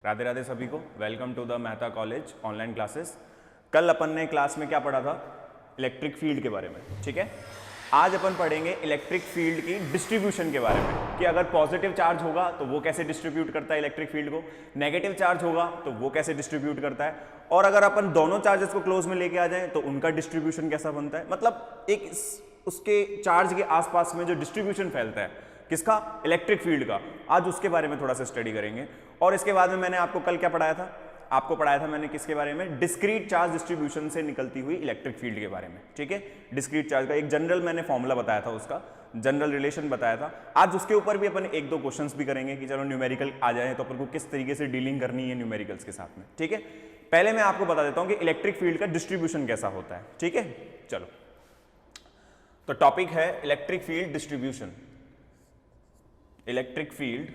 राधे राधे सभी को। Welcome to the Mehta college online classes. कल अपन ने क्लास में क्या पढ़ा था? इलेक्ट्रिक फील्ड के बारे में, ठीक है। आज अपन पढ़ेंगे इलेक्ट्रिक फील्ड की डिस्ट्रीब्यूशन के बारे में कि अगर पॉजिटिव चार्ज होगा तो वो कैसे डिस्ट्रीब्यूट करता है इलेक्ट्रिक फील्ड को, नेगेटिव चार्ज होगा तो वो कैसे डिस्ट्रीब्यूट करता है, और अगर अपन दोनों चार्जेस को क्लोज में लेके आ जाएं तो उनका डिस्ट्रीब्यूशन कैसा बनता है। मतलब एक उसके चार्ज के आसपास में जो डिस्ट्रीब्यूशन फैलता है किसका, इलेक्ट्रिक फील्ड का, आज उसके बारे में थोड़ा सा स्टडी करेंगे। और इसके बाद में मैंने आपको कल क्या पढ़ाया था? आपको पढ़ाया था मैंने किसके बारे में? डिस्क्रीट चार्ज डिस्ट्रीब्यूशन से निकलती हुई इलेक्ट्रिक फील्ड के बारे में, ठीक है। डिस्क्रीट चार्ज का एक जनरल मैंने फॉर्मूला बताया था, उसका जनरल रिलेशन बताया था। आज उसके ऊपर भी अपन एक दो क्वेश्चंस भी करेंगे कि चलो न्यूमेरिकल आ जाए तो अपन को किस तरीके से डीलिंग करनी है न्यूमेरिकल्स के साथ में, ठीक है। पहले मैं आपको बता देता हूं कि इलेक्ट्रिक फील्ड का डिस्ट्रीब्यूशन कैसा होता है, ठीक है। चलो, तो टॉपिक है electric field distribution. Electric field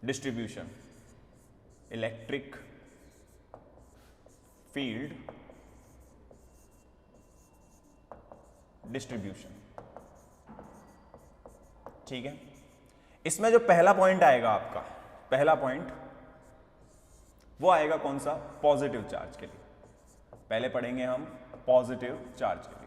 distribution, electric field distribution, ठीक है। इसमें जो पहला पॉइंट आएगा आपका, पहला पॉइंट वो आएगा कौन सा? पॉजिटिव चार्ज के लिए। पहले पढ़ेंगे हम पॉजिटिव चार्ज के लिए,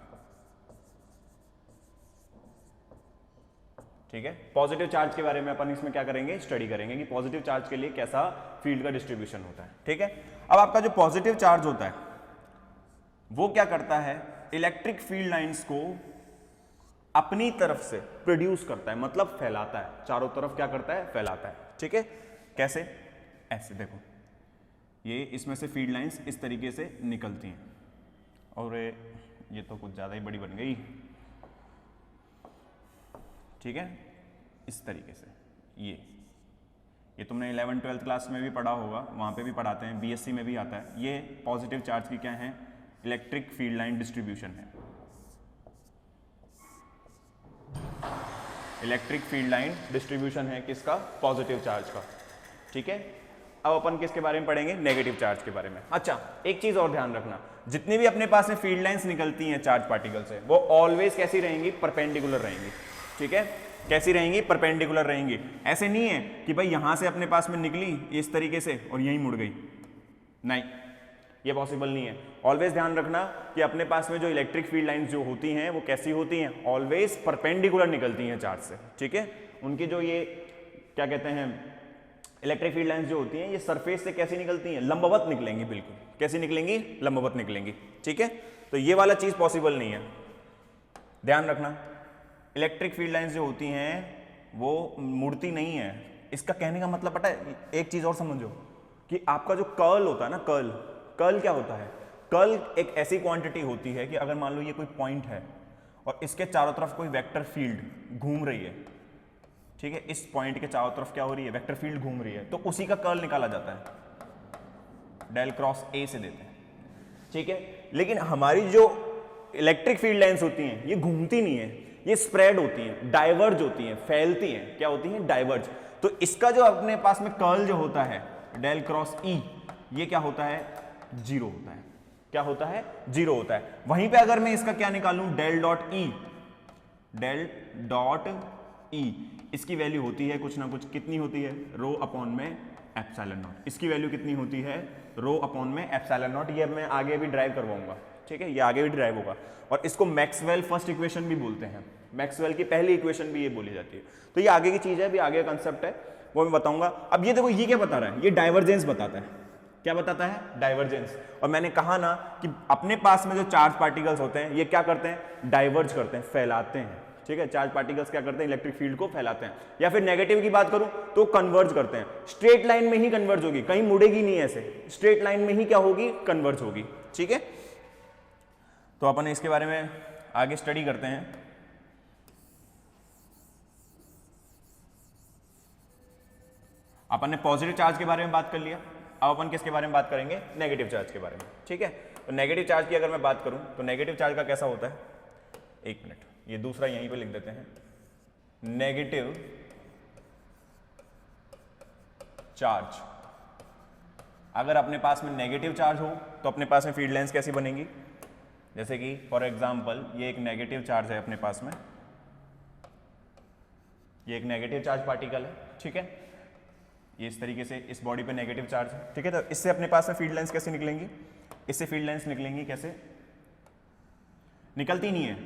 ठीक है। पॉजिटिव चार्ज के बारे में अपन इसमें क्या करेंगे? स्टडी करेंगे कि पॉजिटिव चार्ज के लिए कैसा फील्ड का डिस्ट्रीब्यूशन होता है, ठीक है। अब आपका जो पॉजिटिव चार्ज होता है वो क्या करता है? इलेक्ट्रिक फील्ड लाइंस को अपनी तरफ से प्रोड्यूस करता है, मतलब फैलाता है चारों तरफ। क्या करता है? फैलाता है, ठीक है। कैसे? ऐसे देखो, ये इसमें से फील्ड लाइंस इस तरीके से निकलती हैं, और ये तो कुछ ज्यादा ही बड़ी बन गई, ठीक है। इस तरीके से ये तुमने 11th 12th क्लास में भी पढ़ा होगा, वहां पे भी पढ़ाते हैं, बीएससी में भी आता है। ये पॉजिटिव चार्ज की क्या है? इलेक्ट्रिक फील्ड लाइन डिस्ट्रीब्यूशन है। इलेक्ट्रिक फील्ड लाइन डिस्ट्रीब्यूशन है किसका? पॉजिटिव चार्ज का, ठीक है। अब अपन किसके बारे में पढ़ेंगे? नेगेटिव चार्ज के बारे में। अच्छा, एक चीज और ध्यान रखना, जितनी भी अपने पास में फील्ड लाइंस निकलती हैं चार्ज पार्टिकल से, वो ऑलवेज कैसी रहेंगी? परपेंडिकुलर रहेंगी, ठीक है। कैसी रहेंगी? परपेंडिकुलर रहेंगी। ऐसे नहीं है कि भाई यहां से अपने पास में निकली इस तरीके से और यहीं मुड़ गई, नहीं, ये पॉसिबल नहीं है। ऑलवेज ध्यान रखना कि अपने पास में जो इलेक्ट्रिक फील्ड लाइंस जो होती हैं वो कैसी होती हैं? ऑलवेज परपेंडिकुलर निकलती हैं चार्ज से, ठीक है। उनकी जो ये क्या कहते हैं, इलेक्ट्रिक फील्ड लाइंस जो होती हैं ये सरफेस से कैसी निकलती हैं? लंबवत निकलेंगी, बिल्कुल। कैसी निकलेंगी? लंबवत निकलेंगी, ठीक है। तो ये वाला चीज पॉसिबल नहीं है, ध्यान रखना। इलेक्ट्रिक फील्ड लाइंस जो होती हैं वो मुड़ती नहीं है। इसका कहने का मतलब पता है, एक चीज और समझो कि आपका जो कर्ल होता है ना, कर्ल क्या होता है? कर्ल एक ऐसी क्वांटिटी होती है कि अगर मान लो ये कोई पॉइंट है और इसके चारों तरफ कोई वेक्टर फील्ड घूम रही है, ठीक है, इस पॉइंट के चारों तरफ क्या हो रही है? वेक्टर फील्ड घूम रही है, तो उसी का कर्ल निकाला जाता है, डेल क्रॉस ए से देते हैं, ठीक है। लेकिन हमारी जो इलेक्ट्रिक फील्ड लाइंस होती हैं ये घूमती नहीं है, ये स्प्रेड होती हैं, डाइवर्ज होती हैं, फैलती हैं। क्या होती हैं? डाइवर्ज। तो इसका जो अपने पास में कर्ल जो होता है डेल क्रॉस ई, ये क्या होता है? जीरो होता है। क्या होता है? जीरो होता है। वहीं पे अगर मैं इसका क्या निकालूं? Del dot E, del dot E, इसकी वैल्यू होती है कुछ ना कुछ, कितनी होती है? रो अपॉन में एप्सिलॉन नॉट। इसकी वैल्यू कितनी होती है? रो अपॉन में एप्सिलॉन नॉट। ये मैं आगे भी ड्राइव करवाऊंगा, ठीक है, ये आगे भी ड्राइव होगा। और इसको मैक्सवेल फर्स्ट इक्वेशन भी बोलते हैं, मैक्सवेल की पहली इक्वेशन भी ये बोली जाती है। तो ये आगे की चीज है, अभी आगे कंसेप्ट है, वो मैं बताऊंगा। अब ये देखो, ये क्या बता रहा है? ये डाइवर्जेंस बताता है। क्या बताता है? डाइवर्जेंस। और मैंने कहा ना कि अपने पास में जो चार्ज पार्टिकल्स होते हैं ये क्या करते हैं? डाइवर्ज करते हैं, फैलाते हैं, ठीक है। चार्ज पार्टिकल्स क्या करते हैं? इलेक्ट्रिक फील्ड को फैलाते हैं। या फिर नेगेटिव की बात करूं तो कन्वर्ज करते हैं। स्ट्रेट लाइन में ही कन्वर्ज होगी, कहीं मुड़ेगी नहीं, ऐसे स्ट्रेट लाइन में ही क्या होगी? कन्वर्ज होगी, ठीक है। तो अपन इसके बारे में आगे स्टडी करते हैं। अपन ने पॉजिटिव चार्ज के बारे में बात कर लिया, अब अपन किसके बारे में बात करेंगे? नेगेटिव चार्ज के बारे में, ठीक है। तो नेगेटिव चार्ज की अगर मैं बात करूं तो नेगेटिव चार्ज का कैसा होता है? एक मिनट, ये दूसरा यहीं पे लिख देते हैं। नेगेटिव चार्ज, अगर अपने पास में नेगेटिव चार्ज हो तो अपने पास में फील्ड लाइंस कैसी बनेगी? जैसे कि फॉर एग्जांपल ये एक नेगेटिव चार्ज है अपने पास में, ये एक नेगेटिव चार्ज पार्टिकल है, ठीक है। ये इस तरीके से इस बॉडी पे नेगेटिव चार्ज है, ठीक है। तो इससे अपने पास में फील्ड लाइंस कैसे निकलेंगी, इससे फील्ड लाइंस निकलेंगी कैसे, निकलती नहीं है।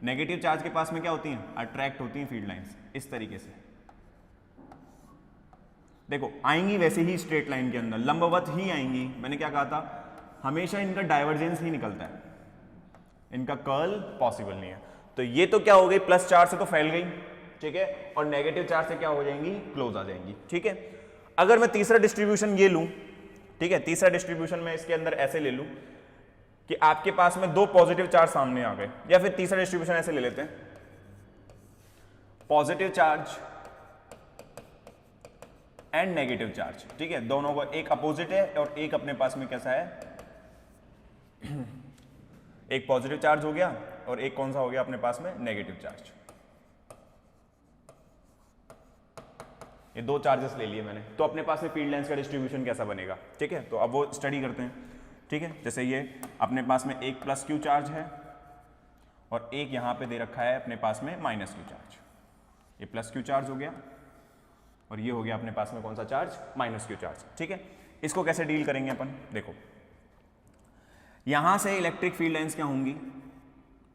नेगेटिव चार्ज के पास में क्या होती हैं, अट्रैक्ट होती हैं फील्ड लाइंस इस तरीके से। देखो आएंगी वैसे ही स्ट्रेट लाइन के अंदर लंबवत ही आएंगी। मैंने क्या कहा था, हमेशा इनका डाइवर्जेंस ही निकलता है, इनका कर्ल पॉसिबल नहीं है। तो ये तो क्या हो गई, प्लस चार्ज से तो फैल गई, ठीक है, और नेगेटिव चार्ज से क्या हो जाएंगी, क्लोज आ जाएंगी, ठीक है। अगर मैं तीसरा डिस्ट्रीब्यूशन ये लूं, ठीक है, तीसरा डिस्ट्रीब्यूशन में इसके अंदर ऐसे ले लूं कि आपके पास में दो पॉजिटिव चार्ज सामने आ गए, या फिर तीसरा डिस्ट्रीब्यूशन ऐसे ले लेते हैं, positive charge and negative charge, ठीक है, दोनों को, एक अपोजिट है और एक अपने पास में कैसा है, एक पॉजिटिव चार्ज हो गया और एक कौन सा हो गया अपने पास में, नेगेटिव चार्ज। ये दो चार्जेस ले लिए मैंने, तो अपने पास में फील्ड लाइंस का डिस्ट्रीब्यूशन कैसा बनेगा, ठीक है। तो अब वो स्टडी करते हैं, ठीक है। जैसे ये अपने पास में एक प्लस क्यू चार्ज है और एक यहां पे दे रखा है अपने पास में माइनस क्यू चार्ज। ये प्लस क्यू चार्ज हो गया और ये हो गया अपने पास में कौन सा चार्ज, माइनस क्यू चार्ज, ठीक है। इसको कैसे डील करेंगे अपन, देखो यहां से इलेक्ट्रिक फील्ड लाइंस क्या होंगी,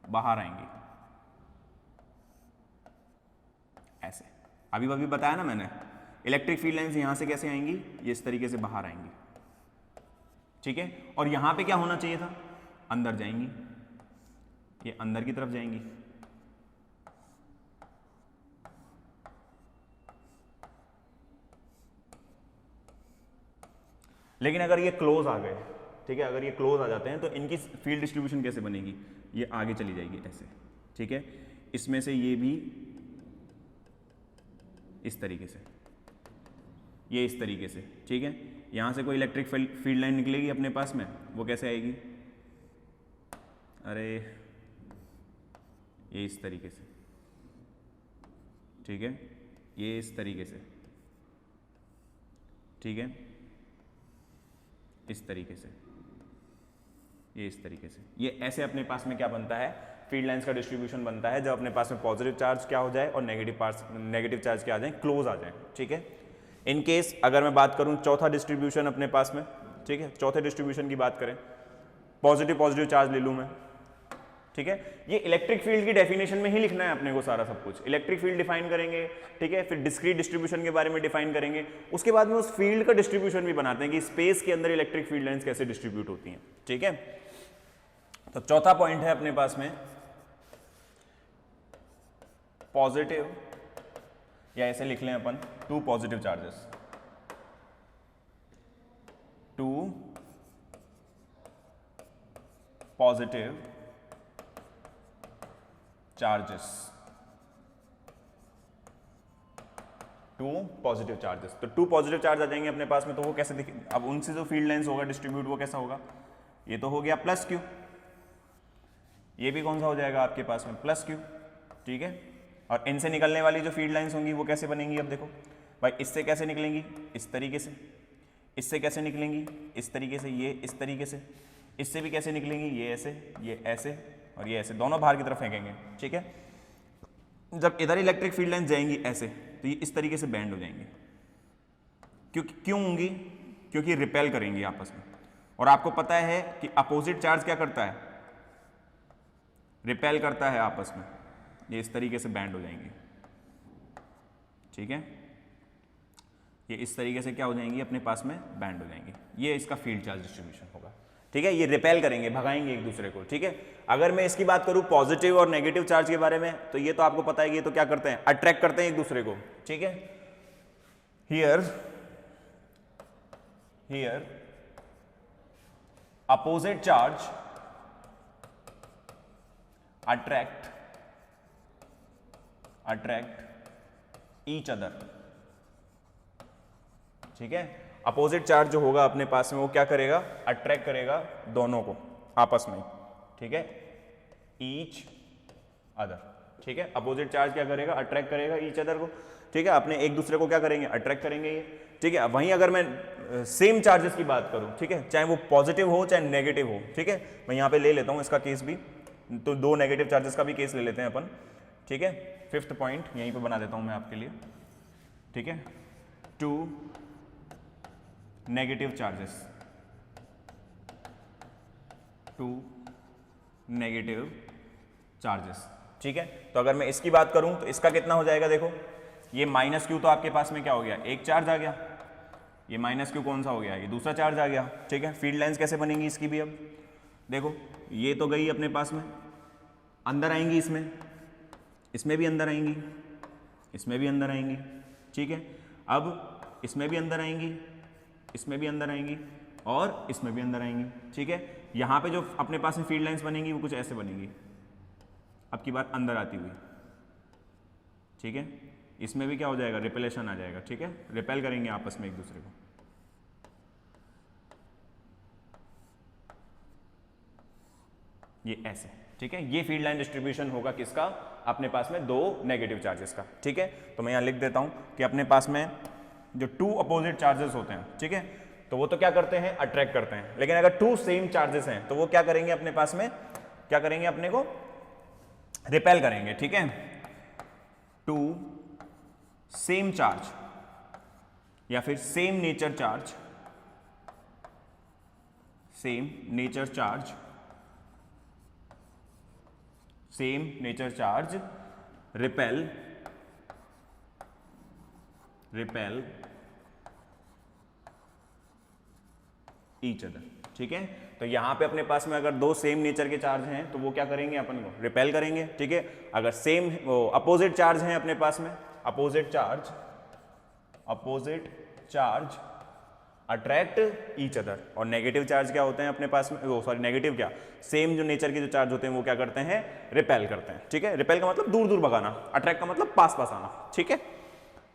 बाहर आएंगी ऐसे। अभी बताया ना मैंने, इलेक्ट्रिक फील्ड लाइंस यहां से कैसे आएंगी, ये इस तरीके से बाहर आएंगी, ठीक है। और यहां पे क्या होना चाहिए था, अंदर जाएंगी, ये अंदर की तरफ जाएंगी, लेकिन अगर ये क्लोज आ गए, ठीक है, अगर ये क्लोज आ जाते हैं तो इनकी फील्ड डिस्ट्रीब्यूशन कैसे बनेगी, ये आगे चली जाएगी ऐसे, ठीक है। इसमें से ये भी इस तरीके से, ये इस तरीके से, ठीक है। यहां से कोई इलेक्ट्रिक फील्ड लाइन निकलेगी अपने पास में, वो कैसे आएगी, अरे ये इस तरीके से, ठीक है, ये इस तरीके से, ठीक है, इस तरीके से, ये इस तरीके से, ये ऐसे अपने पास में क्या बनता है, फील्ड लाइंस का डिस्ट्रीब्यूशन बनता है, जब अपने पास में पॉजिटिव चार्ज क्या हो जाए और नेगेटिव चार्ज क्या आ जाए, क्लोज आ जाए, ठीक है। इन केस अगर मैं बात करूं चौथा डिस्ट्रीब्यूशन अपने पास में, ठीक है, चौथे डिस्ट्रीब्यूशन की बात करें, पॉजिटिव चार्ज ले लूं मैं, ठीक है। ये इलेक्ट्रिक फील्ड की डेफिनेशन में ही लिखना है अपने को सारा सब कुछ, इलेक्ट्रिक फील्ड डिफाइन करेंगे, ठीक है, फिर डिस्क्रीट डिस्ट्रीब्यूशन के बारे में डिफाइन करेंगे, उसके बाद में उस फील्ड का डिस्ट्रीब्यूशन भी बनाते हैं कि स्पेस के अंदर इलेक्ट्रिक फील्ड लाइंस कैसे डिस्ट्रीब्यूट होती हैं, ठीक है। तो चौथा पॉइंट है अपने पास में पॉजिटिव, या ऐसे लिख लें अपन, two positive charges, two positive charges, two positive charges. तो टू पॉजिटिव चार्ज आ जाएंगे अपने पास में, तो वो कैसे दिखे, अब उनसे जो फील्ड लाइंस होगा डिस्ट्रीब्यूट, वो कैसा होगा, ये तो हो गया प्लस क्यू, ये भी कौन सा हो जाएगा आपके पास में, प्लस क्यू, ठीक है। और इनसे निकलने वाली जो फील्ड लाइंस होंगी वो कैसे बनेंगी, अब देखो भाई, इससे कैसे निकलेंगी, इस तरीके से, इससे कैसे निकलेंगी, इस तरीके से, ये इस तरीके से, इससे भी कैसे निकलेंगी, ये ऐसे और ये ऐसे, दोनों बाहर की तरफ फेंकेंगे, ठीक है। जब इधर इलेक्ट्रिक फील्ड लाइन जाएंगी ऐसे, तो ये इस तरीके से बैंड हो जाएंगी, क्यों होंगी, क्योंकि रिपेल करेंगी आपस में। और आपको पता है कि अपोजिट चार्ज क्या करता है, रिपेल करता है आपस में, ये इस तरीके से बैंड हो जाएंगी, ठीक है। ये इस तरीके से क्या हो जाएंगी, अपने पास में बैंड हो जाएंगी, ये इसका फील्ड चार्ज डिस्ट्रीब्यूशन होगा, ठीक है। ये रिपेल करेंगे, भगाएंगे एक दूसरे को, ठीक है। अगर मैं इसकी बात करूं पॉजिटिव और नेगेटिव चार्ज के बारे में, तो ये तो आपको पता है कि ये तो क्या करते हैं, अट्रैक्ट करते हैं एक दूसरे को, ठीक है। Here opposite charge attract each other, ठीक है। अपोजिट चार्ज जो होगा अपने पास में, वो क्या करेगा, अट्रैक्ट करेगा दोनों को आपस में, ठीक है, ईच अदर, ठीक है। अपोजिट चार्ज क्या करेगा, अट्रैक्ट करेगा ईच अदर को, ठीक है। अपने एक दूसरे को क्या करेंगे, अट्रैक्ट करेंगे ये, ठीक है। वहीं अगर मैं सेम चार्जेस की बात करूं, ठीक है, चाहे वो पॉजिटिव हो चाहे नेगेटिव हो, ठीक है, मैं यहां पे ले लेता हूं इसका केस भी, तो दो नेगेटिव चार्जेस का भी केस ले लेते हैं अपन, ठीक है। फिफ्थ पॉइंट यहीं पे बना देता हूं मैं आपके लिए, ठीक है। Two negative charges, two negative charges. ठीक है, तो अगर मैं इसकी बात करूं तो इसका कितना हो जाएगा, देखो ये माइनस क्यू तो आपके पास में क्या हो गया, एक चार्ज आ गया, ये माइनस क्यू कौन सा हो गया, ये दूसरा चार्ज आ गया। ठीक है, फील्ड लाइंस कैसे बनेंगी इसकी भी, अब देखो ये तो गई अपने पास में, अंदर आएंगी इसमें भी अंदर आएंगी, इसमें भी अंदर आएंगी। ठीक है, अब इसमें भी अंदर आएंगी, इसमें भी अंदर आएंगी और इसमें भी अंदर आएंगी। ठीक है, यहाँ पे जो अपने पास में फील्ड लाइंस बनेंगी वो कुछ ऐसे बनेंगी, अब की बात अंदर आती हुई। ठीक है, इसमें भी क्या हो जाएगा, रिपेलेशन आ जाएगा। ठीक है, रिपेल करेंगे आपस में एक दूसरे को। ये ऐसे। ठीक है, ये फील्ड लाइन डिस्ट्रीब्यूशन होगा किसका, अपने पास में दो नेगेटिव चार्जेस का। ठीक है, तो मैं यहां लिख देता हूं कि अपने पास में जो टू अपोजिट चार्जेस होते हैं, ठीक है, तो वो तो क्या करते हैं, अट्रैक्ट करते हैं। लेकिन अगर टू सेम चार्जेस हैं तो वो क्या करेंगे, अपने पास में क्या करेंगे, अपने को रिपेल करेंगे। ठीक है, टू सेम चार्ज या फिर same nature charge, same nature charge, same nature charge repel each other. ठीक है, तो यहां पे अपने पास में अगर दो सेम नेचर के चार्ज हैं तो वो क्या करेंगे, अपन को रिपेल करेंगे। ठीक है, अगर सेम अपोजिट चार्ज हैं अपने पास में, opposite charge attract each other, और नेगेटिव चार्ज क्या होते हैं अपने पास में, सॉरी नेगेटिव क्या, सेम जो नेचर के जो चार्ज होते हैं वो क्या करते हैं, रिपेल करते हैं। ठीक है, रिपेल का मतलब दूर दूर भगाना, अट्रैक्ट का मतलब पास पास आना। ठीक है,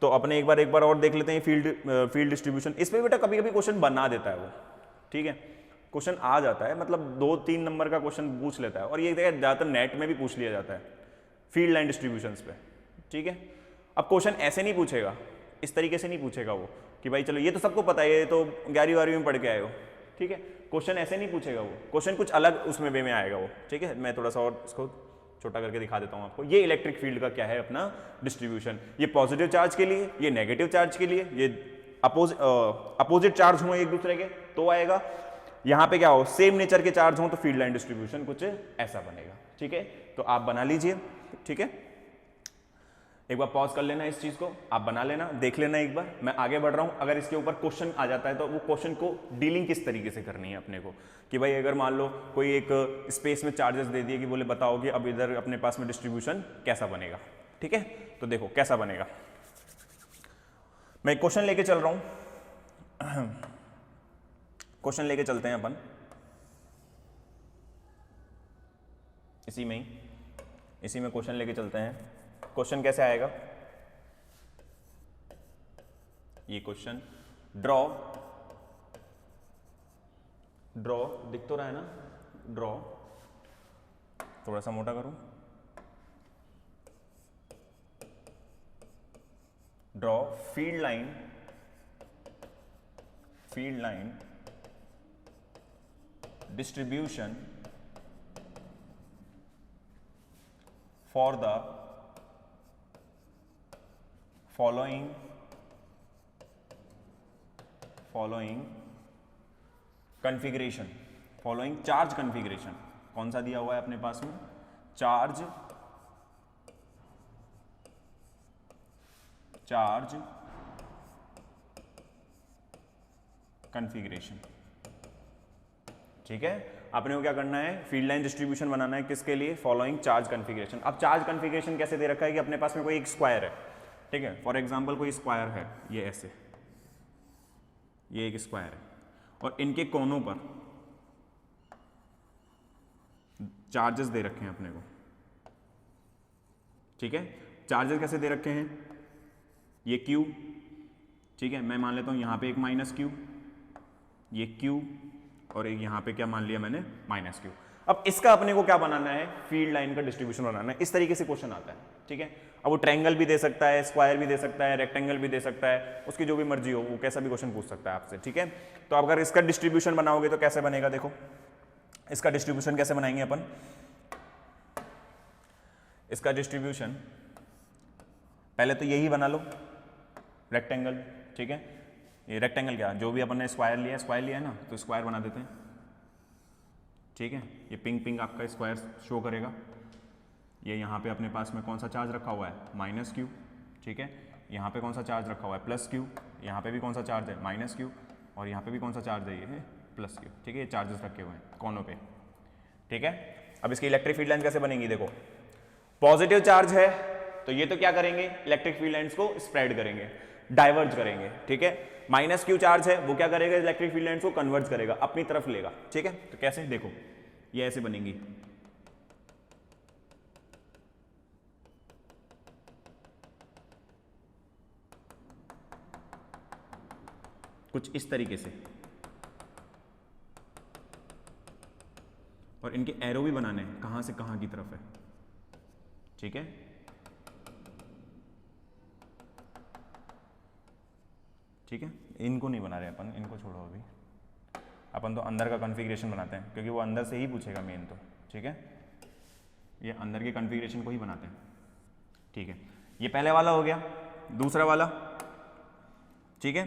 तो अपने एक बार और देख लेते हैं फील्ड डिस्ट्रीब्यूशन। इसमें बेटा कभी कभी क्वेश्चन बना देता है वो। ठीक है, क्वेश्चन आ जाता है, मतलब 2-3 नंबर का क्वेश्चन पूछ लेता है, और ये ज़्यादातर नेट में भी पूछ लिया जाता है फील्ड लाइन डिस्ट्रीब्यूशंस पे। ठीक है, अब क्वेश्चन ऐसे नहीं पूछेगा, इस तरीके से नहीं पूछेगा वो कि भाई चलो ये तो सबको पता है, ये तो 11वीं में पढ़ के आए हो। ठीक है, क्वेश्चन ऐसे नहीं पूछेगा वो, क्वेश्चन कुछ अलग उसमें वे में आएगा वो। ठीक है, मैं थोड़ा सा और इसको छोटा करके दिखा देता हूँ आपको। ये इलेक्ट्रिक फील्ड का क्या है अपना डिस्ट्रीब्यूशन, ये पॉजिटिव चार्ज के लिए, ये नेगेटिव चार्ज के लिए, ये अपोजिट चार्ज हो एक दूसरे के तो आएगा। यहां पे क्या हो, सेम नेचर के चार्ज हो तो फील्ड लाइन डिस्ट्रीब्यूशन कुछ ऐसा बनेगा। ठीक है, तो आप बना लीजिए। ठीक है, एक बार पॉज कर लेना इस चीज को, आप बना लेना, देख लेना एक बार। मैं आगे बढ़ रहा हूं, अगर इसके ऊपर क्वेश्चन आ जाता है तो वो क्वेश्चन को डीलिंग किस तरीके से करनी है अपने को, कि भाई अगर मान लो कोई एक स्पेस में चार्जेस दे दिए कि बोले बताओ कि अब इधर अपने पास में डिस्ट्रीब्यूशन कैसा बनेगा। ठीक है, तो देखो कैसा बनेगा, मैं क्वेश्चन लेके चल रहा हूं, क्वेश्चन लेके चलते हैं अपन इसी में क्वेश्चन लेके चलते हैं। क्वेश्चन कैसे आएगा, ये क्वेश्चन ड्रॉ दिख तो रहा है ना, ड्रॉ थोड़ा सा मोटा करूं, draw field line distribution for the following configuration, following charge configuration। कौन सा दिया हुआ है अपने पास में, चार्ज कॉन्फ़िगरेशन। ठीक है, आपने को क्या करना है, फील्ड लाइन डिस्ट्रीब्यूशन बनाना है किसके लिए, फॉलोइंग चार्ज कॉन्फ़िगरेशन। अब चार्ज कॉन्फ़िगरेशन कैसे दे रखा है कि अपने पास में कोई एक स्क्वायर है। ठीक है, फॉर एग्जांपल कोई स्क्वायर है, ये ऐसे, ये एक स्क्वायर है और इनके कोनों पर चार्जेस दे रखे हैं अपने को। ठीक है, चार्जेस कैसे दे रखे हैं, ये Q, ठीक है, मैं मान लेता हूं यहां पे एक माइनस Q, ये Q, और एक यहां पे क्या मान लिया मैंने, माइनस Q। अब इसका अपने को क्या बनाना है, फील्ड लाइन का डिस्ट्रीब्यूशन बनाना है। इस तरीके से क्वेश्चन आता है। ठीक है, अब वो ट्रायंगल भी दे सकता है, स्क्वायर भी दे सकता है, रेक्टेंगल भी दे सकता है, उसकी जो भी मर्जी हो, वो कैसा भी क्वेश्चन पूछ सकता है आपसे। ठीक है, तो अगर इसका डिस्ट्रीब्यूशन बनाओगे तो कैसे बनेगा, देखो इसका डिस्ट्रीब्यूशन कैसे बनाएंगे अपन। इसका डिस्ट्रीब्यूशन पहले तो यही बना लो, रेक्टेंगल। ठीक है, ये रेक्टेंगल क्या, जो भी अपन ने स्क्वायर लिया है ना, तो स्क्वायर बना देते हैं, ठीक है। ये पिंक पिंक आपका स्क्वायर शो करेगा। ये यहाँ पे अपने पास में कौन सा चार्ज रखा हुआ है, माइनस क्यू, ठीक है। यहाँ पे कौन सा चार्ज रखा हुआ है, प्लस क्यू। यहाँ पे भी कौन सा चार्ज है, माइनस क्यू। और यहाँ पे भी कौन सा चार्ज है, ये प्लस क्यू, ठीक है। ये चार्जेस रखे हुए हैं कोनों पे, ठीक है। अब इसकी इलेक्ट्रिक फील्ड लाइन कैसे बनेंगी, देखो पॉजिटिव चार्ज है तो ये तो क्या करेंगे, इलेक्ट्रिक फील्ड लाइंस को स्प्रेड करेंगे, डाइवर्ज करेंगे, ठीक है। माइनस क्यू चार्ज है वो क्या करेगा, इलेक्ट्रिक फील्ड लाइंस को कन्वर्ज करेगा, अपनी तरफ लेगा, ठीक है। तो कैसे, देखो ये ऐसे बनेंगी, कुछ इस तरीके से, और इनके एरो भी बनाने हैं, कहां से कहां की तरफ है, ठीक है। ठीक है, इनको नहीं बना रहे अपन, इनको छोड़ो अभी, अपन तो अंदर का कॉन्फ़िगरेशन बनाते हैं क्योंकि वो अंदर से ही पूछेगा मेन तो, ठीक है। ये अंदर के कॉन्फ़िगरेशन को ही बनाते हैं, ठीक है। ये पहले वाला हो गया। दूसरा वाला, ठीक है,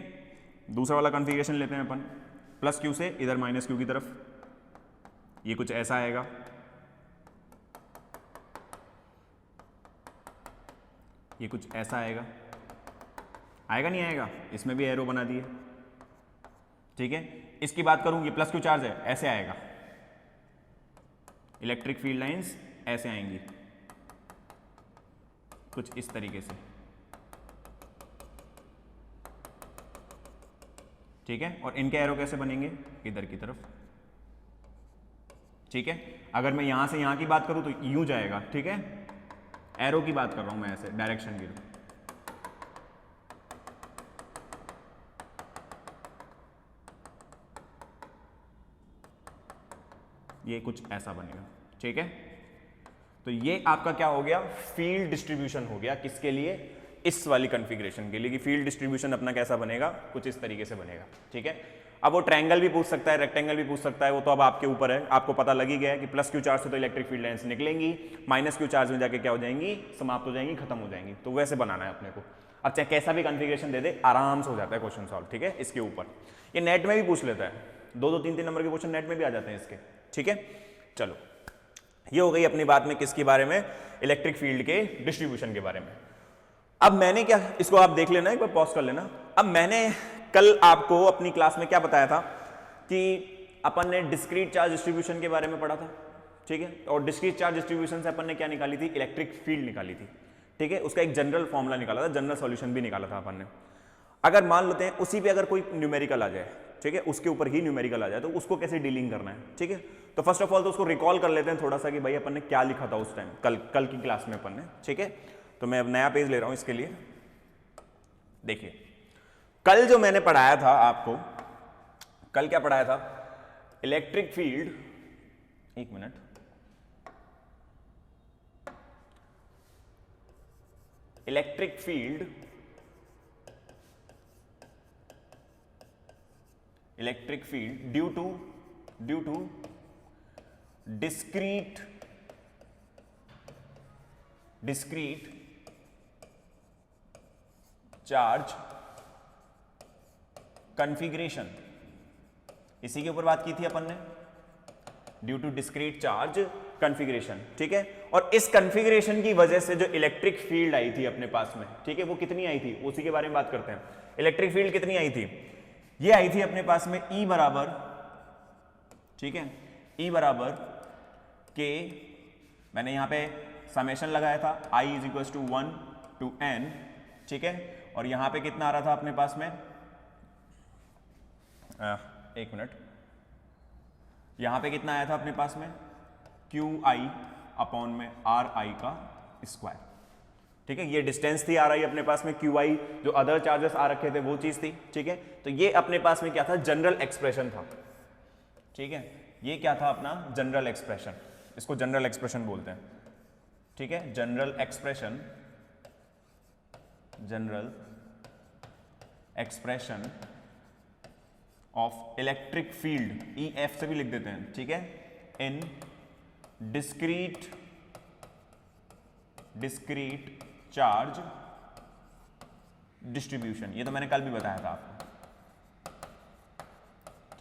दूसरा वाला कॉन्फ़िगरेशन लेते हैं अपन, प्लस क्यू से इधर माइनस क्यू की तरफ। ये कुछ ऐसा आएगा, ये कुछ ऐसा आएगा, आएगा नहीं आएगा, इसमें भी एरो बना दिए, ठीक है। इसकी बात करूं, ये प्लस क्यू चार्ज है, ऐसे आएगा, इलेक्ट्रिक फील्ड लाइंस ऐसे आएंगी, कुछ इस तरीके से, ठीक है। और इनके एरो कैसे बनेंगे, इधर की तरफ, ठीक है। अगर मैं यहां से यहां की बात करूं तो यूं जाएगा, ठीक है। एरो की बात कर रहा हूं मैं, ऐसे डायरेक्शन की, ये कुछ ऐसा बनेगा, ठीक है। तो ये आपका क्या हो गया, फील्ड डिस्ट्रीब्यूशन हो गया, किसके लिए, इस वाली कॉन्फ़िगरेशन के लिए, कि फील्ड डिस्ट्रीब्यूशन अपना कैसा बनेगा, कुछ इस तरीके से बनेगा, ठीक है। अब वो ट्रायंगल भी पूछ सकता है, रेक्टेंगल भी पूछ सकता है, वो तो अब आपके ऊपर है। आपको पता लग ही गया है कि प्लस क्यू चार्ज से तो इलेक्ट्रिक फील्ड लाइंस निकलेंगी, माइनस क्यू चार्ज में जाके क्या हो जाएंगी, समाप्त हो जाएंगी, खत्म हो जाएंगी। तो वैसे बनाना है अपने को। अब चाहे कैसा भी कॉन्फ़िगरेशन दे दे, आराम से हो जाता है क्वेश्चन सॉल्व, ठीक है। इसके ऊपर ये नेट में भी पूछ लेता है, 2-2, 3-3 नंबर के क्वेश्चन नेट में भी आ जाते हैं इसके, ठीक है। चलो, ये हो गई अपनी बात में किसके बारे में, इलेक्ट्रिक फील्ड के डिस्ट्रीब्यूशन के बारे में। अब मैंने क्या, इसको आप देख लेना, एक बार पॉज कर लेना। अब मैंने कल आपको अपनी क्लास में क्या बताया था कि अपन ने डिस्क्रीट चार्ज डिस्ट्रीब्यूशन के बारे में पढ़ा था, ठीक है। और डिस्क्रीट चार्ज डिस्ट्रीब्यूशन से अपन ने क्या निकाली थी, इलेक्ट्रिक फील्ड निकाली थी, ठीक है। उसका एक जनरल फॉर्मूला निकाला था, जनरल सॉल्यूशन भी निकाला था अपन ने। अगर मान लेते हैं उसी पे अगर कोई न्यूमेरिकल आ जाए, ठीक है, उसके ऊपर ही न्यूमेरिकल आ जाए, तो उसको कैसे डीलिंग करना है, ठीक है। तो फर्स्ट ऑफ ऑल तो उसको रिकॉल कर लेते हैं थोड़ा सा कि भाई अपन ने क्या लिखा था उस टाइम, कल की क्लास में अपन ने, ठीक है। तो मैं अब नया पेज ले रहा हूं इसके लिए। देखिए, कल जो मैंने पढ़ाया था आपको, कल क्या पढ़ाया था, इलेक्ट्रिक फील्ड, एक minute, electric field due to discrete charge configuration, इसी के ऊपर बात की थी अपन ने, due to discrete charge configuration, ठीक है। और इस कॉन्फ़िगरेशन की वजह से जो इलेक्ट्रिक फील्ड आई थी अपने पास में, ठीक है, वो कितनी आई थी, उसी के बारे में बात करते हैं। इलेक्ट्रिक फील्ड कितनी आई थी, ये आई थी अपने पास में E बराबर, ठीक है, E बराबर के, मैंने यहां पे समेशन लगाया था, I is equal to 1 to n, ठीक है। और यहां पे कितना आ रहा था अपने पास में, एक मिनट, यहां पे कितना आया था अपने पास में, QI अपॉन में RI का स्क्वायर, ठीक है। ये डिस्टेंस थी RI अपने पास में, QI जो अदर चार्जेस आ रखे थे वो चीज थी, ठीक है। तो ये अपने पास में क्या था, जनरल एक्सप्रेशन था, ठीक है। ये क्या था अपना जनरल एक्सप्रेशन, इसको जनरल एक्सप्रेशन बोलते हैं, ठीक है। General expression of electric field, EF से भी लिख देते हैं, ठीक है, इन डिस्क्रीट चार्ज डिस्ट्रीब्यूशन। ये तो मैंने कल भी बताया था आपको,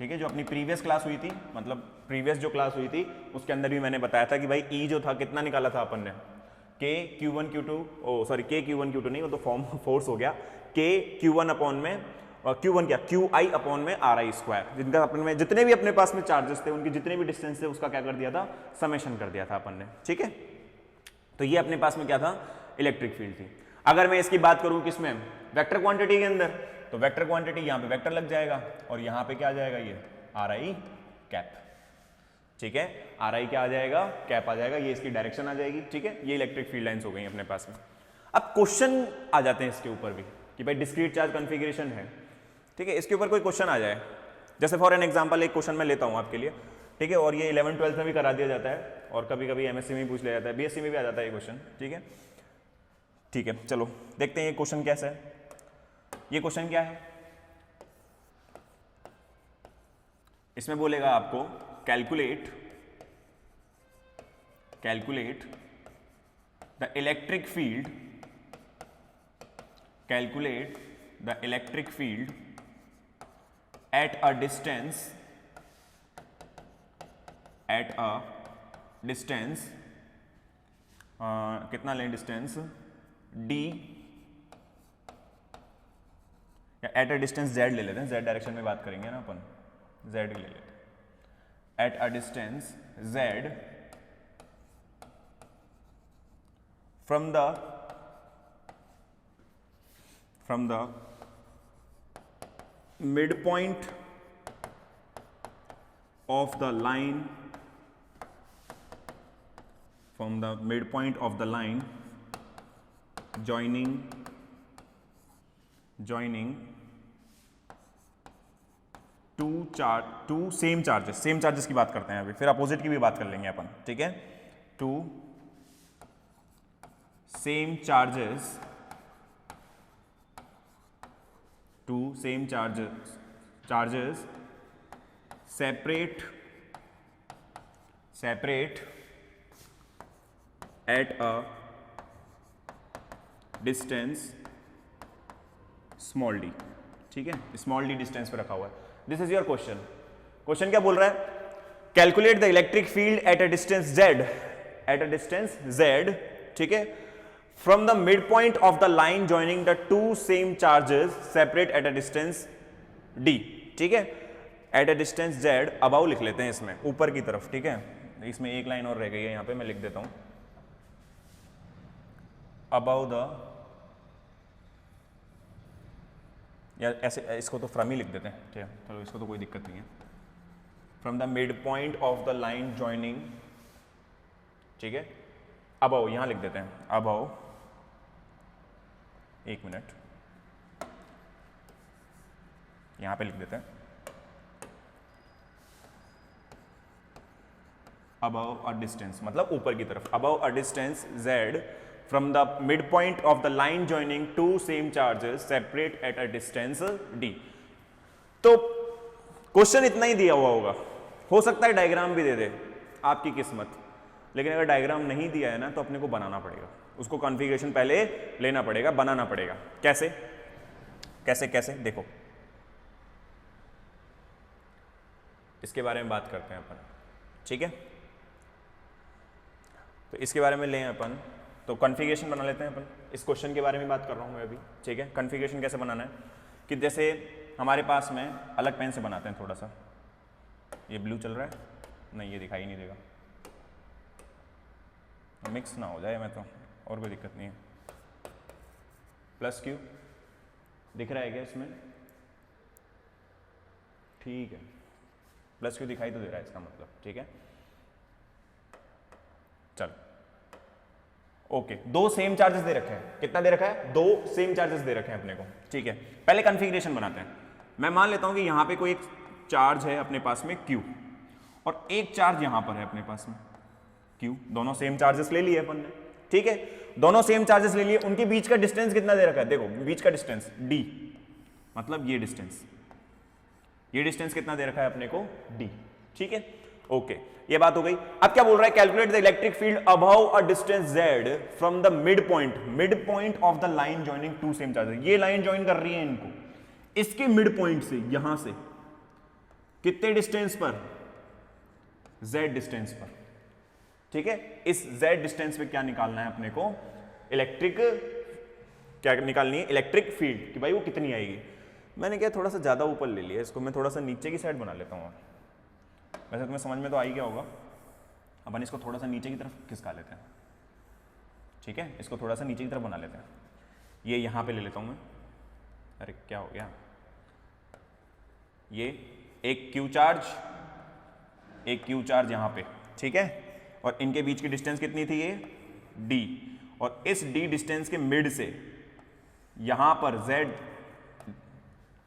ठीक है, जो अपनी प्रीवियस क्लास हुई थी, मतलब प्रीवियस जो क्लास हुई थी उसके अंदर भी मैंने बताया था कि भाई ई जो था कितना निकाला था अपन ने, के Q1 Q2, ओ सॉरी के Q1 Q2 नहीं, वो तो फॉर्म फोर्स हो गया, के Q1 अपॉन में Q1 क्या QI अपॉन में RI स्क्वायर, जिनका अपन में जितने भी अपने पास में चार्जेस थे उनके जितने भी डिस्टेंस थे उसका क्या कर दिया था, समेशन कर दिया था अपन ने। ठीक है, तो ये अपने पास में क्या था, इलेक्ट्रिक फील्ड थी। अगर मैं इसकी बात करूं किसमें, वेक्टर क्वांटिटी के अंदर, तो वेक्टर क्वांटिटी यहाँ पे वेक्टर लग जाएगा और यहाँ पे क्या आ जाएगा, ये RI कैप। ठीक है, RI क्या आ जाएगा, कैप आ जाएगा, ये इसकी डायरेक्शन आ जाएगी। ठीक है, ये इलेक्ट्रिक फील्ड लाइंस हो गई अपने पास में। अब क्वेश्चन आ जाते हैं इसके ऊपर भी कि भाई डिस्क्रीट चार्ज कॉन्फ़िगरेशन है। ठीक है, इसके ऊपर कोई क्वेश्चन आ जाए, जैसे फॉर एन एग्जांपल एक क्वेश्चन मैं लेता हूँ आपके लिए। ठीक है, और ये 11th-12th में भी करा दिया जाता है और कभी कभी MSc में भी पूछ लिया जाता है, BSc में भी आ जाता है ये क्वेश्चन। ठीक है, ठीक है, चलो देखते हैं ये क्वेश्चन कैसा है। ये क्वेश्चन क्या है, इसमें बोलेगा आपको calculate the electric field, calculate the electric field at a distance कितना लें डिस्टेंस d, या एट अ डिस्टेंस z ले लेते हैं, z डायरेक्शन में बात करेंगे ना अपन, z ले लेते हैं, eight a distance z from the midpoint of the line, joining two same charges की बात करते हैं अभी, फिर अपोजिट की भी बात कर लेंगे अपन। ठीक है, two same charges separate at a distance small d। ठीक है, स्मॉल d डिस्टेंस पे रखा हुआ है। दिस इज योर क्वेश्चन क्या बोल रहा है, calculate the electric field at a distance z, ठीक है, from the midpoint of the line joining the two same charges separate at a distance d। ठीक है, at a distance z, above लिख लेते हैं इसमें, ऊपर की तरफ। ठीक है, इसमें एक लाइन और रह गई है, यहाँ पे मैं लिख देता हूं, above the, या ऐसे इसको तो फ्रॉम ही लिख देते हैं। ठीक है, चलो इसको तो कोई दिक्कत नहीं है, from the midpoint of the line joining, ठीक है, above यहां लिख देते हैं, above, एक मिनट यहां पे लिख देते हैं, above a distance मतलब ऊपर की तरफ, above a distance z from the midpoint of the line joining two same charges separate at a distance d। तो क्वेश्चन इतना ही दिया हुआ होगा, हो सकता है डायग्राम भी दे दे, आपकी किस्मत, लेकिन अगर डायग्राम नहीं दिया है ना तो अपने को बनाना पड़ेगा, उसको कॉन्फ़िगरेशन पहले लेना पड़ेगा, बनाना पड़ेगा। कैसे कैसे कैसे देखो, इसके बारे में बात करते हैं अपन। ठीक है, तो इसके बारे में लें अपन, तो कॉन्फ़िगरेशन बना लेते हैं अपन। इस क्वेश्चन के बारे में बात कर रहा हूं मैं अभी। ठीक है, कॉन्फ़िगरेशन कैसे बनाना है कि जैसे हमारे पास में अलग पेन से बनाते हैं, थोड़ा सा ये ब्लू चल रहा है, नहीं ये दिखाई नहीं देगा, मिक्स ना हो जाए, मैं तो और कोई दिक्कत नहीं है। प्लस क्यू दिख रहा है क्या इसमें, ठीक है, प्लस क्यू दिखाई तो दे रहा है इसका मतलब। ठीक है, चल ओके, दो सेम चार्जेस दे रखे हैं, कितना दे रखा है, दो सेम चार्जेस दे रखे हैं अपने को। ठीक है, पहले कॉन्फ़िगरेशन बनाते हैं। मैं मान लेता हूं कि यहां पे कोई एक चार्ज है अपने पास में Q, और एक चार्ज यहां पर है अपने पास में Q, दोनों सेम चार्जेस ले लिए अपन ने। ठीक है, दोनों सेम चार्जेस ले लिए, उनके बीच का डिस्टेंस कितना दे रखा है, देखो बीच का डिस्टेंस d, मतलब ये डिस्टेंस कितना दे रखा है अपने को, d। ठीक है, ओके, ये बात हो गई। अब क्या बोल रहा है, calculate the electric field above a distance z from the mid point of the line joining two same charges. ये लाइन ज्वाइन कर रही है इनको, इसके मिड पॉइंट से, यहां से कितने डिस्टेंस पर, z डिस्टेंस पर, ठीक है। इस z डिस्टेंस पे क्या निकालना है अपने को, इलेक्ट्रिक, क्या निकालनी है, इलेक्ट्रिक फील्ड, कि भाई वो कितनी आएगी। मैंने क्या थोड़ा सा ज़्यादा ऊपर ले लिया इसको, मैं थोड़ा सा नीचे की साइड बना लेता हूँ। वैसे तुम्हें समझ में तो आ ही गया होगा। अपन इसको थोड़ा सा नीचे की तरफ खिसका लेते हैं, ठीक है, इसको थोड़ा सा नीचे की तरफ बना लेते हैं। ये यहाँ पे ले लेता हूँ मैं, अरे क्या हो गया, ये एक क्यू चार्ज यहाँ पे, ठीक है, और इनके बीच की डिस्टेंस कितनी थी, ये d, और इस d डिस्टेंस के मिड से यहां पर z,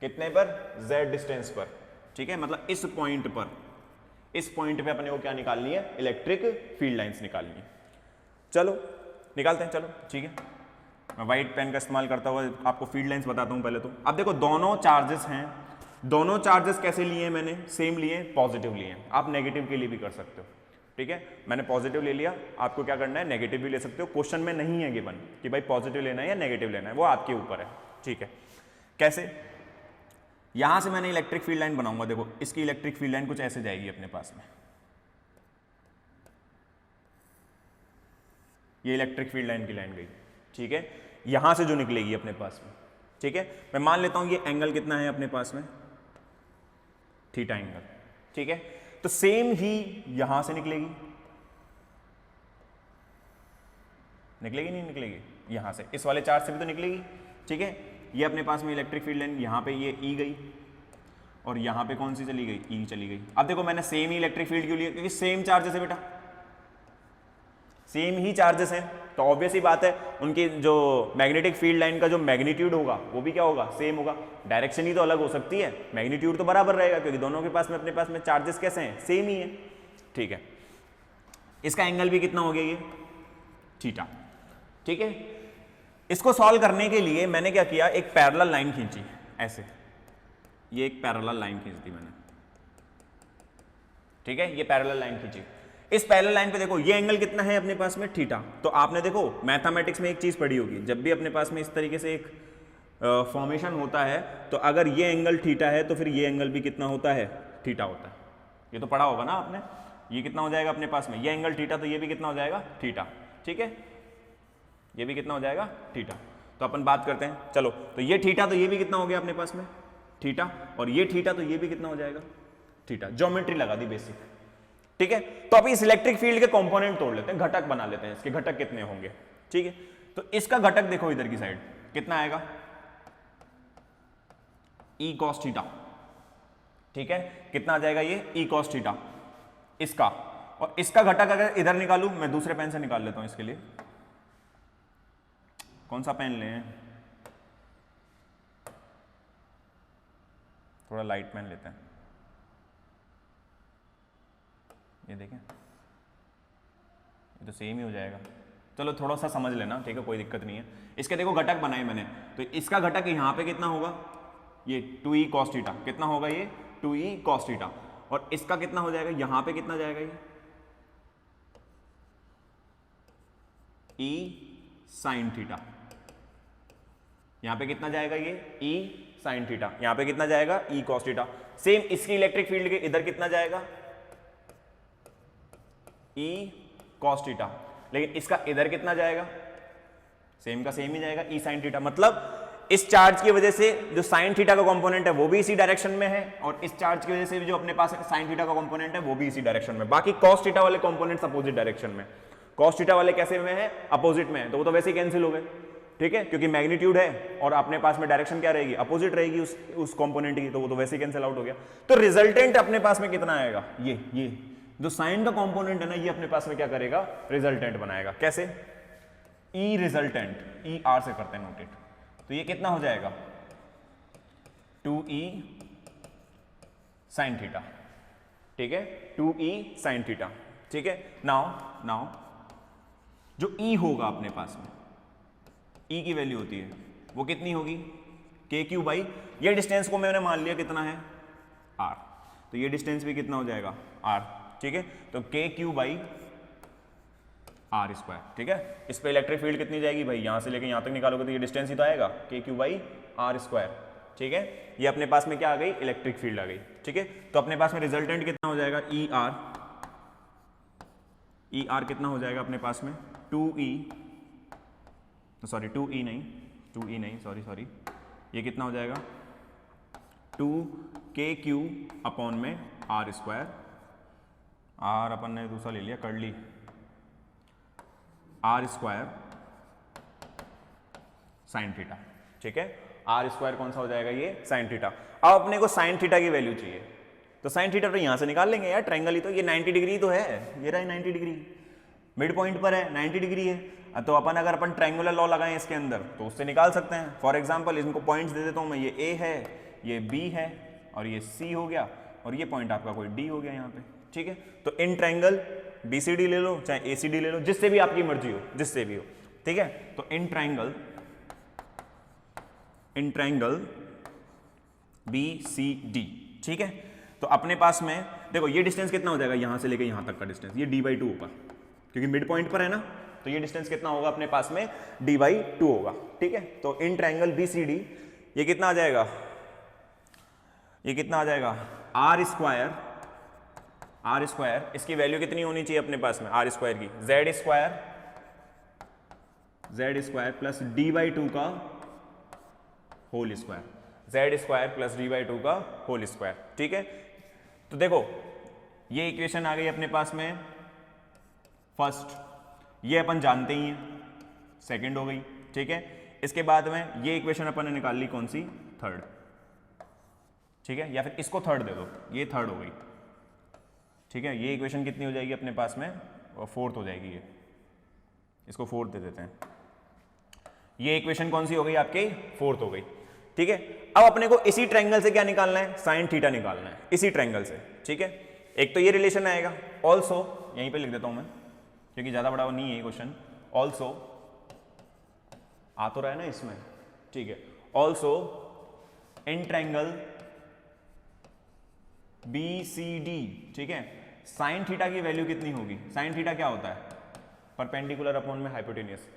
कितने पर, z डिस्टेंस पर, ठीक है, मतलब इस पॉइंट पे अपने को क्या निकालनी है, इलेक्ट्रिक फील्ड लाइंस निकालनी है। चलो निकालते हैं, चलो ठीक है। मैं व्हाइट पेन का इस्तेमाल करता हुआ आपको फील्ड लाइंस बताता हूं पहले तो। अब देखो दोनों चार्जेस हैं, दोनों चार्जेस कैसे लिए हैं मैंने, सेम लिए, पॉजिटिव लिए हैं। आप नेगेटिव के लिए भी कर सकते हो, ठीक है, मैंने पॉजिटिव ले लिया, आपको क्या करना है, नेगेटिव भी ले सकते हो। क्वेश्चन में नहीं है गिवन कि भाई पॉजिटिव लेना है या नेगेटिव लेना है, वो आपके ऊपर है, ठीक है। कैसे, यहां से मैंने इलेक्ट्रिक फील्ड लाइन बनाऊंगा, देखो इसकी इलेक्ट्रिक फील्ड लाइन कुछ ऐसे जाएगी अपने पास में, ये इलेक्ट्रिक फील्ड लाइन की लाइन गई, ठीक है, यहां से जो निकलेगी अपने पास में, ठीक है। मैं मान लेता हूं ये एंगल कितना है अपने पास में, थीटा एंगल, ठीक है। तो सेम ही यहां से निकलेगी, नहीं निकलेगी, यहां से इस वाले चार्ज से भी तो निकलेगी, ठीक है। ये अपने पास में इलेक्ट्रिक फील्ड लाइन, यहां पे ये ई गई, और यहां पे कौन सी चली गई, ई चली गई। अब देखो मैंने सेम ही इलेक्ट्रिक फील्ड क्यों लिया, क्योंकि सेम चार्जेस है बेटा, सेम ही चार्जेस हैं, तो ऑब्वियस ही बात है उनकी जो मैग्नेटिक फील्ड लाइन का जो मैग्नीट्यूड होगा वो भी क्या होगा, सेम होगा। डायरेक्शन ही तो अलग हो सकती है, मैग्नीट्यूड तो बराबर रहेगा, क्योंकि दोनों के पास में अपने पास में चार्जेस कैसे हैं, सेम ही है, ठीक है। इसका एंगल भी कितना हो गया, ये थीटा, ठीक है। इसको सॉल्व करने के लिए मैंने क्या किया, एक पैरेलल लाइन खींची ऐसे, ये एक पैरेलल लाइन खींच दी मैंने, ठीक है, ये पैरेलल लाइन खींची। इस पैरेलल लाइन पे देखो ये एंगल कितना है अपने पास में, थीटा। तो आपने देखो मैथमेटिक्स में एक चीज पढ़ी होगी, जब भी अपने पास में इस तरीके से एक फॉर्मेशन होता है, तो अगर ये एंगल थीटा है तो फिर ये एंगल भी कितना होता है, थीटा होता है। ये तो पढ़ा होगा ना आपने, ये कितना हो जाएगा अपने पास में, ये एंगल थीटा, तो ये भी कितना हो जाएगा, थीटा, ठीक है, ये भी कितना हो जाएगा, थीटा। तो अपन बात करते हैं, चलो, तो ये थीटा, तो ये भी कितना हो गया अपने पास में, थीटा, और ये थीटा, तो ये भी कितना हो जाएगा, थीटा। ज्योमेट्री लगा दी बेसिक, ठीक है। तो अभी इस इलेक्ट्रिक फील्ड के कंपोनेंट तोड़ लेते हैं, घटक बना लेते हैं, इसके घटक कितने होंगे, ठीक है। तो इसका घटक देखो इधर की साइड कितना आएगा, ई कॉस थीटा, ठीक है, कितना आ जाएगा ये, ई कॉस थीटा इसका। और इसका घटक अगर इधर निकालूं, मैं दूसरे पेन से निकाल लेता हूं इसके लिए, कौन सा पेन लें, थोड़ा लाइट पेन लेते हैं, ये देखें, ये तो सेम ही हो जाएगा। चलो थोड़ा सा समझ लेना, ठीक है, कोई दिक्कत नहीं है। इसके देखो घटक बनाए मैंने, तो इसका घटक यहां पे कितना होगा, ये 2e cos थीटा, कितना होगा ये 2e cos थीटा, और इसका कितना हो जाएगा, यहां पे कितना जाएगा ये e sin थीटा, यहां पे कितना जाएगा ये e sin थीटा, यहां पे कितना जाएगा e cos थीटा। सेम इसकी इलेक्ट्रिक फील्ड के इधर कितना जाएगा, e cos थीटा, लेकिन इसका इधर कितना जाएगा, सेम का सेम ही जाएगा, e sin थीटा। मतलब इस चार्ज की वजह से जो sin थीटा का कंपोनेंट है वो भी इसी डायरेक्शन में है, और इस चार्ज की वजह से जो अपने पास sin थीटा का कंपोनेंट है वो भी इसी डायरेक्शन में। बाकी cos थीटा वाले कंपोनेंट्स अपोजिट डायरेक्शन में, cos थीटा वाले कैसे में है, अपोजिट में है, तो वो तो वैसे ही कैंसिल हो गए, ठीक है, क्योंकि मैग्नीट्यूड है और अपने पास में डायरेक्शन क्या रहेगी, अपोजिट रहेगी उस कंपोनेंट की, तो वो तो वैसे ही कैंसिल आउट हो गया। तो रिजल्टेंट अपने पास में कितना आएगा, ये जो साइन का कंपोनेंट है ना, ये अपने पास में क्या करेगा, रिजल्टेंट बनाएगा। कैसे, ई रिजल्टेंट, ई आर से करते हैं नोटेट, तो ये कितना हो जाएगा 2e sin थीटा, ठीक है, 2e sin थीटा, ठीक है। नाउ जो e होगा अपने पास में, e की वैल्यू होती है वो कितनी होगी, k क्यू बाई, ये डिस्टेंस को मैंने मान लिया कितना है r, तो ये डिस्टेंस भी कितना हो जाएगा r, ठीक है। तो k q by r square, ठीक है। इस पे इलेक्ट्रिक फील्ड कितनी जाएगी भाई, यहां से लेके यहां तक निकालोगे तो ये डिस्टेंस ही तो आएगा, k q by r square, ठीक है, ये अपने पास में क्या आ गई, इलेक्ट्रिक फील्ड आ गई। ठीक है, तो अपने पास में रिजल्टेंट कितना हो जाएगा, ई आर कितना हो जाएगा अपने पास में 2E नहीं, सॉरी, ये कितना हो जाएगा 2KQ अपॉन में R स्क्वायर, R अपन ने दूसरा ले लिया, कर ली, R स्क्वायर साइन थीटा। ठीक है, R स्क्वायर कौन सा हो जाएगा, ये साइन थीटा। अब अपने को साइन थीटा की वैल्यू चाहिए, तो साइन थीटा तो यहां से निकाल लेंगे यार, ट्रायंगल ही तो, ये 90 डिग्री तो है, ये रहा 90 डिग्री, मिड पॉइंट पर है, 90 डिग्री है। तो अपन अगर अपन ट्रायंगुलर लॉ लगाएं इसके अंदर तो उससे निकाल सकते हैं। फॉर एग्जांपल इनको पॉइंट्स दे देता हूं मैं, ये A है, ये B है और ये C हो गया, और ये पॉइंट आपका कोई D हो गया यहाँ पे। ठीक है, तो इन ट्रायंगल BCD ले लो चाहे ACD ले लो, जिससे भी आपकी मर्जी हो, जिससे भी हो। ठीक है, तो इन ट्रायंगल BCD। ठीक है, तो अपने पास में देखो ये डिस्टेंस कितना हो जाएगा, यहां से लेके यहां तक का डिस्टेंस, ये D/2 होगा, क्योंकि मिड पॉइंट पर है ना, तो ये डिस्टेंस कितना होगा अपने पास में, D/2 होगा। ठीक है, तो इन ट्रायंगल BCD ये कितना आ जाएगा, ये कितना आ जाएगा R स्क्वायर, इसकी वैल्यू कितनी होनी चाहिए अपने पास में, R स्क्वायर की, Z स्क्वायर प्लस D/2 का whole square, Z square plus D/2 का होल स्क्वायर। ठीक है, तो देखो ये इक्वेशन आ गई अपने पास में फर्स्ट, ये अपन जानते ही हैं, सेकंड हो गई। ठीक है, इसके बाद में ये इक्वेशन अपन ने निकाल ली, कौन सी, थर्ड। ठीक है, या फिर इसको थर्ड दे दो, ये थर्ड हो गई। ठीक है, ये इक्वेशन कितनी हो जाएगी अपने पास में, फोर्थ हो जाएगी, ये इसको फोर्थ दे देते हैं। ये इक्वेशन कौन सी हो गई आपकी, फोर्थ हो गई। ठीक है, अब अपने को इसी ट्रायंगल से क्या निकालना है, साइन थीटा निकालना है, इसी ट्रायंगल से। ठीक है, एक तो ये रिलेशन आएगा, ऑल्सो यहीं पे लिख देता हूं मैं क्योंकि ज्यादा बड़ा नहीं है ये क्वेश्चन, ऑल्सो आ तो रहा है ना इसमें। ठीक है, ऑल्सो इन ट्रायंगल BCD। ठीक है, साइन थीटा की वैल्यू कितनी होगी, साइन थीटा क्या होता है, परपेंडिकुलर अपॉन में हाइपोटेनियस,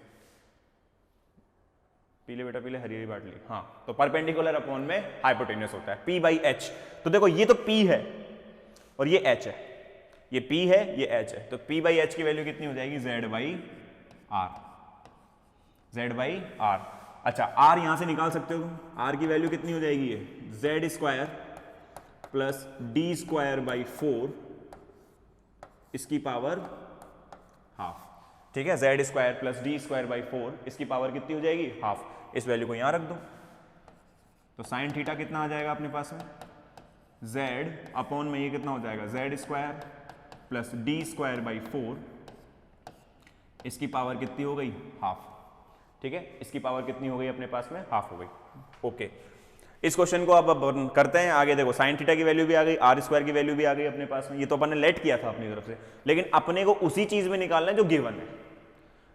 पीले बेटा पीले, हरी हरी बांट ली, हाँ, तो परपेंडिकुलर अपॉन में हाइपोटेनियस होता है, P/H। तो देखो ये तो P है और ये H है, ये P है ये H है, तो P/H की वैल्यू कितनी हो जाएगी, Z/R। अच्छा, R यहां से निकाल सकते हो, R की वैल्यू कितनी हो जाएगी, ये Z स्क्वायर प्लस D²/4 इसकी पावर हाफ। ठीक है, Z स्क्वायर प्लस D²/4 इसकी पावर कितनी हो जाएगी, हाफ। इस वैल्यू को यहां रख दो, तो साइन थीटा कितना आ जाएगा अपने पास में, Z अपॉन में ये कितना हो जाएगा, Z स्क्वायर प्लस D²/4 इसकी पावर कितनी हो गई, हाफ। ठीक है, इसकी पावर कितनी हो गई अपने पास में, हाफ हो गई। ओके, इस क्वेश्चन को अब करते हैं आगे। देखो साइन थीटा की वैल्यू भी आ गई, R स्क्वायर की वैल्यू भी आ गई अपने पास में, ये तो अपन ने लेट किया था अपनी तरफ से, लेकिन अपने को उसी चीज में निकालना है जो गिवन है,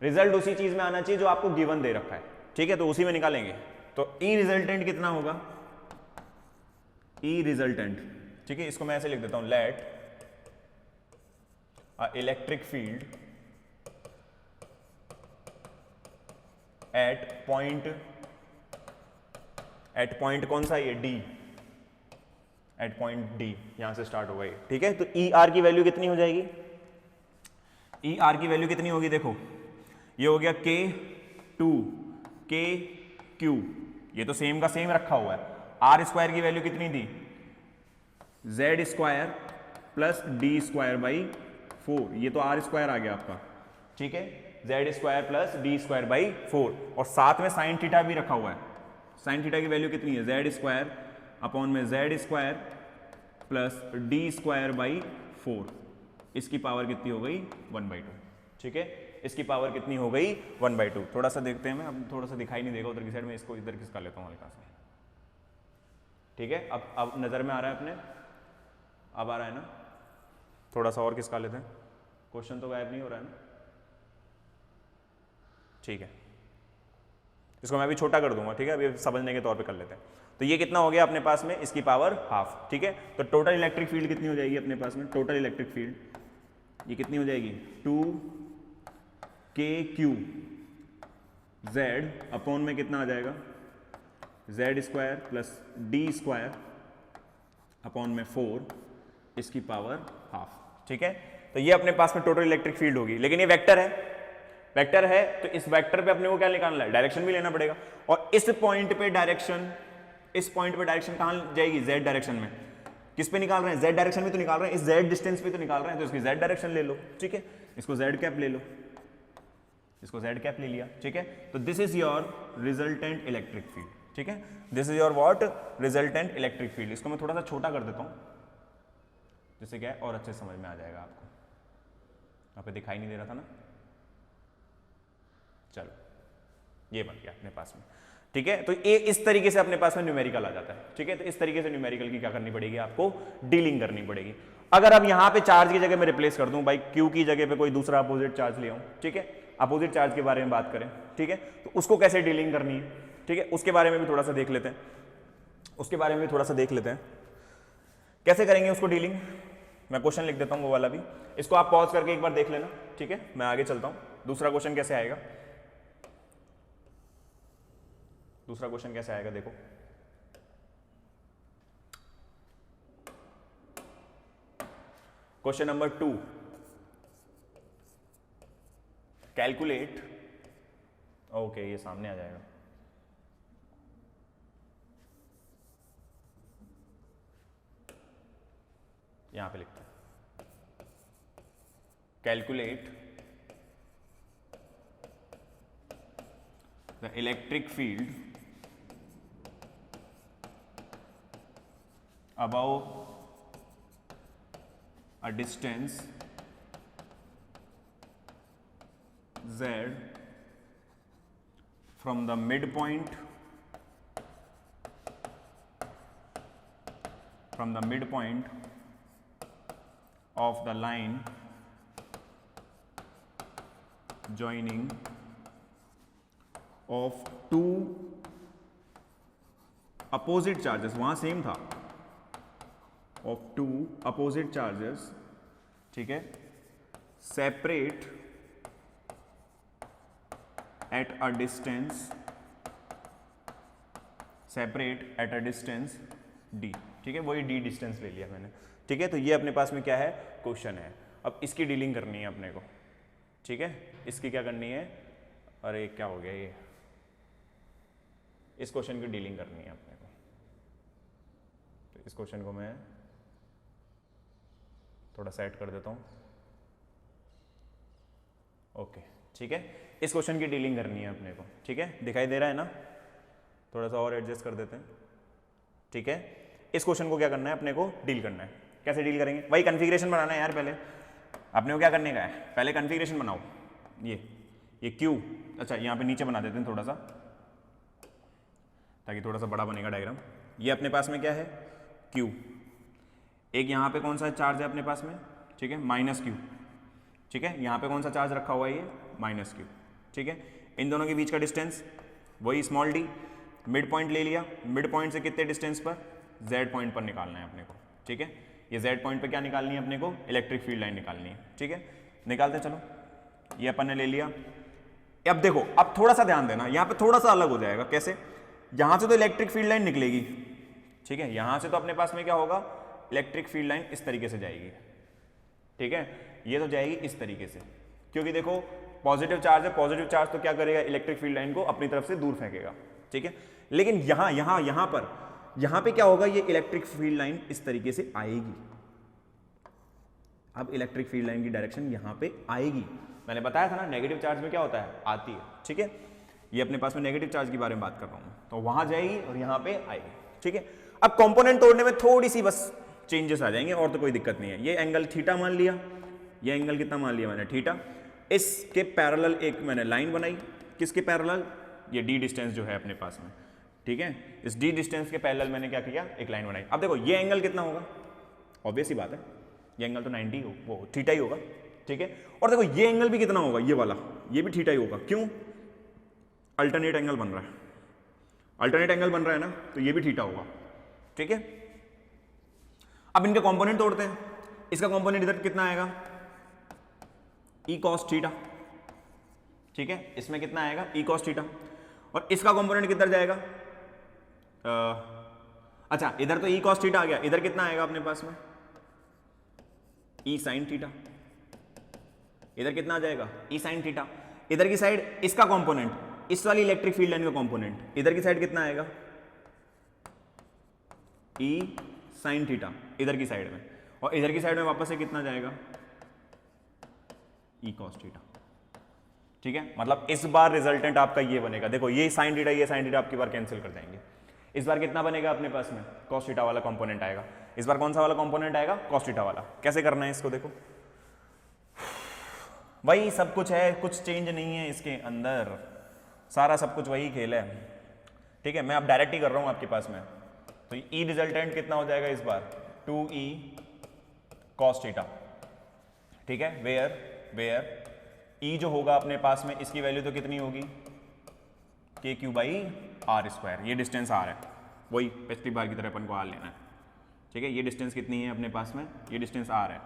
रिजल्ट उसी चीज में आना चाहिए जो आपको गिवन दे रखा है। ठीक है, तो उसी में निकालेंगे। तो ई रिजल्टेंट कितना होगा, ई रिजल्टेंट। ठीक है, इसको मैं ऐसे लिख देता हूं, let electric field at point कौन सा, ये D, एट पॉइंट D, यहां से स्टार्ट हो गई। ठीक है, तो ई आर की वैल्यू कितनी हो जाएगी, ई आर की वैल्यू कितनी होगी, देखो ये हो गया K2KQ, ये तो सेम का सेम रखा हुआ है। R स्क्वायर की वैल्यू कितनी थी, Z स्क्वायर प्लस D²/4, ये तो R स्क्वायर आ गया आपका। ठीक है, Z स्क्वायर प्लस D²/4, और साथ में साइन थीटा भी रखा हुआ है। साइन थीटा की वैल्यू कितनी है, Z स्क्वायर अपॉन में Z स्क्वायर प्लस D²/4, इसकी पावर कितनी हो गई, 1/2। ठीक है, इसकी पावर कितनी हो गई, 1/2। थोड़ा सा देखते हैं, मैं अब थोड़ा सा दिखाई नहीं देगा उधर की साइड में, इसको इधर खिसका लेता हूँ हल्का सा। ठीक है, अब नजर में आ रहा है अपने, अब आ रहा है ना, थोड़ा सा और खिसका लेते हैं, क्वेश्चन तो गायब नहीं हो रहा है ना। ठीक है, इसको मैं अभी छोटा कर दूंगा। ठीक है, अभी समझने के तौर पे कर लेते हैं। तो ये कितना हो गया अपने पास में, इसकी पावर हाफ। ठीक है, तो टोटल इलेक्ट्रिक फील्ड कितनी हो जाएगी अपने पास में, टोटल इलेक्ट्रिक फील्ड ये कितनी हो जाएगी, 2KQ Z अपॉन में कितना आ जाएगा, Z square plus D square upon में 4 इसकी पावर हाफ। ठीक है, तो ये अपने पास में टोटल इलेक्ट्रिक फील्ड होगी, लेकिन ये वेक्टर है, वेक्टर है तो इस वेक्टर पे अपने को क्या निकालना है, डायरेक्शन भी लेना पड़ेगा। और इस पॉइंट पे डायरेक्शन, इस पॉइंट पे डायरेक्शन कहाँ जाएगी, जेड डायरेक्शन में। किस पे निकाल रहे हैं, जेड डायरेक्शन में तो निकाल रहे हैं, इस जेड डिस्टेंस पे तो निकाल रहे हैं, तो इसकी जेड डायरेक्शन ले लो। ठीक है, इसको जेड कैप ले लो, इसको जेड कैप ले लिया। ठीक है, तो this is your resultant electric field. ठीक है, this is your what, resultant electric field. इसको मैं थोड़ा सा छोटा कर देता हूं जिससे क्या है और अच्छे समझ में आ जाएगा आपको। यहाँ पे दिखाई नहीं दे रहा था ना, चलो ये बन गया अपने पास में। ठीक है, तो ये इस तरीके से अपने पास में न्यूमेरिकल आ जाता है। ठीक है, तो इस तरीके से न्यूमेरिकल की क्या करनी पड़ेगी, आपको डीलिंग करनी पड़ेगी। अगर अब यहाँ पे चार्ज की जगह मैं रिप्लेस कर दूं भाई, क्यू की जगह पे कोई दूसरा अपोजिट चार्ज ले आऊं, ठीक है, अपोजिट चार्ज के बारे में बात करें, ठीक है, तो उसको कैसे डीलिंग करनी है, ठीक है, उसके बारे में भी थोड़ा सा देख लेते हैं, उसके बारे में भी थोड़ा सा देख लेते हैं कैसे करेंगे उसको डीलिंग। मैं क्वेश्चन लिख देता हूं वो वाला भी, इसको आप पॉज करके एक बार देख लेना। ठीक है, मैं आगे चलता हूं। दूसरा क्वेश्चन कैसे आएगा, दूसरा क्वेश्चन कैसे आएगा देखो। क्वेश्चन नंबर 2, कैलकुलेट, ओके ये सामने आ जाएगा, यहां पे लिखते हैं, calculate the electric field above a distance z from the midpoint of the line joining of two opposite charges, वहां सेम था, of two opposite charges, ठीक है, separate at a distance d। ठीक है, वही d डिस्टेंस ले लिया मैंने। ठीक है, तो ये अपने पास में क्या है, क्वेश्चन है। अब इसकी डीलिंग करनी है अपने को। ठीक है, इसकी क्या करनी है, अरे क्या हो गया ये, इस क्वेश्चन की डीलिंग करनी है अपने को। तो इस क्वेश्चन को मैं थोड़ा सेट कर देता हूं, ओके। ठीक है, इस क्वेश्चन की डीलिंग करनी है अपने को। ठीक है, दिखाई दे रहा है ना, थोड़ा सा और एडजस्ट कर देते हैं। ठीक है, इस क्वेश्चन को क्या करना है अपने को, डील करना है। कैसे डील करेंगे, वही कॉन्फ़िगरेशन बनाना है यार। पहले अपने को क्या करने का है, पहले कॉन्फ़िगरेशन बनाओ। ये क्यू, अच्छा यहाँ पे नीचे बना देते हैं थोड़ा सा, ताकि थोड़ा सा बड़ा बनेगा डायग्राम। ये अपने पास में क्या है, क्यू। एक यहाँ पे कौन सा चार्ज है अपने पास में, ठीक है, माइनस क्यू। ठीक है, यहाँ पे कौन सा चार्ज रखा हुआ है, ये माइनस क्यू। ठीक है, इन दोनों के बीच का डिस्टेंस वही स्मॉल डी, मिड पॉइंट ले लिया, मिड पॉइंट से कितने डिस्टेंस पर, जेड पॉइंट पर निकालना है अपने को। ठीक है, ये जेड पॉइंट पे क्या निकालनी है अपने को, इलेक्ट्रिक फील्ड लाइन निकालनी है। ठीक है, निकालते चलो, ये अपन ने ले लिया। अब देखो, अब थोड़ा सा ध्यान देना, यहाँ पे थोड़ा सा अलग हो जाएगा। कैसे, यहाँ से तो इलेक्ट्रिक फील्ड लाइन निकलेगी, ठीक है, यहाँ से तो अपने पास में क्या होगा, इलेक्ट्रिक फील्ड लाइन इस तरीके से जाएगी। ठीक है, ये तो जाएगी इस तरीके से, क्योंकि देखो पॉजिटिव चार्ज है, पॉजिटिव चार्ज तो क्या करेगा, इलेक्ट्रिक फील्ड लाइन को अपनी तरफ से दूर फेंकेगा। ठीक है, लेकिन यहाँ पे क्या होगा, ये इलेक्ट्रिक फील्ड लाइन इस तरीके से आएगी। अब इलेक्ट्रिक फील्ड लाइन की डायरेक्शन यहाँ पे आएगी। मैंने बताया था ना, नेगेटिव चार्ज में क्या होता है, आती है। ठीक है, ये अपने पास में नेगेटिव चार्ज के बारे में बात कर रहा हूँ, तो वहां जाएगी और यहाँ पे आएगी। ठीक है, अब कंपोनेंट तोड़ने में थोड़ी सी बस चेंजेस आ जाएंगे, और तो कोई दिक्कत नहीं है। ये एंगल थीटा मान लिया, ये एंगल कितना मान लिया मैंने, थीटा। इसके पैरेलल एक मैंने लाइन बनाई, किसके पैरेलल, ये डी डिस्टेंस जो है अपने पास में। ठीक है, इस डी डिस्टेंस के पैरेलल मैंने क्या किया, एक लाइन बनाई। अब देखो ये एंगल कितना होगा, ऑब्वियस ही बात है, ये एंगल तो 90 हो, वो थीटा ही होगा। ठीक है, और देखो ये एंगल भी कितना होगा, ये वाला, ये भी थीटा ही होगा। क्यों, अल्टरनेट एंगल बन रहा है, अल्टरनेट एंगल बन रहा है ना, तो ये भी थीटा होगा। ठीक है, अब इनके कंपोनेंट तोड़ते हैं। इसका कंपोनेंट इधर कितना आएगा, ई कॉस थीटा। ठीक है, इसमें कितना आएगा, ई कॉस थीटा। और इसका कंपोनेंट किधर जाएगा, अच्छा इधर तो ई कॉस थीटा आ गया, इधर कितना आएगा अपने पास में, ई साइन थीटा। इधर कितना आ जाएगा, ई साइन थीटा। इधर की साइड इसका कंपोनेंट, इस वाली इलेक्ट्रिक फील्ड लाइन का कंपोनेंट, इधर की साइड कितना आएगा, ई साइन थीटा इधर की साइड में, और इधर की साइड में वापस से कितना जाएगा, ई कॉस थीटा। ठीक है, मतलब इस बार रिजल्टेंट आपका ये बनेगा, देखो ये साइन थीटा ये साइन थीटा आपकी बार कैंसिल कर देंगे। इस बार कितना बनेगा अपने पास में, कॉस थीटा वाला कंपोनेंट आएगा। इस बार कौन सा वाला कंपोनेंट आएगा, कॉस थीटा वाला। कैसे करना है इसको, देखो वही सब कुछ है, कुछ चेंज नहीं है इसके अंदर, सारा सब कुछ वही खेल है। ठीक है, मैं अब डायरेक्ट ही कर रहा हूं आपके पास में। तो ई रिजल्टेंट कितना हो जाएगा इस बार, 2e cos थीटा। ठीक है, वेयर ई जो होगा अपने पास में, इसकी वैल्यू तो कितनी होगी, के क्यू बाई आर स्क्वायर। ये डिस्टेंस आर है, वही पिछली बार की तरह अपन को आर लेना है। ठीक है, ये डिस्टेंस कितनी है अपने पास में, ये डिस्टेंस आर है।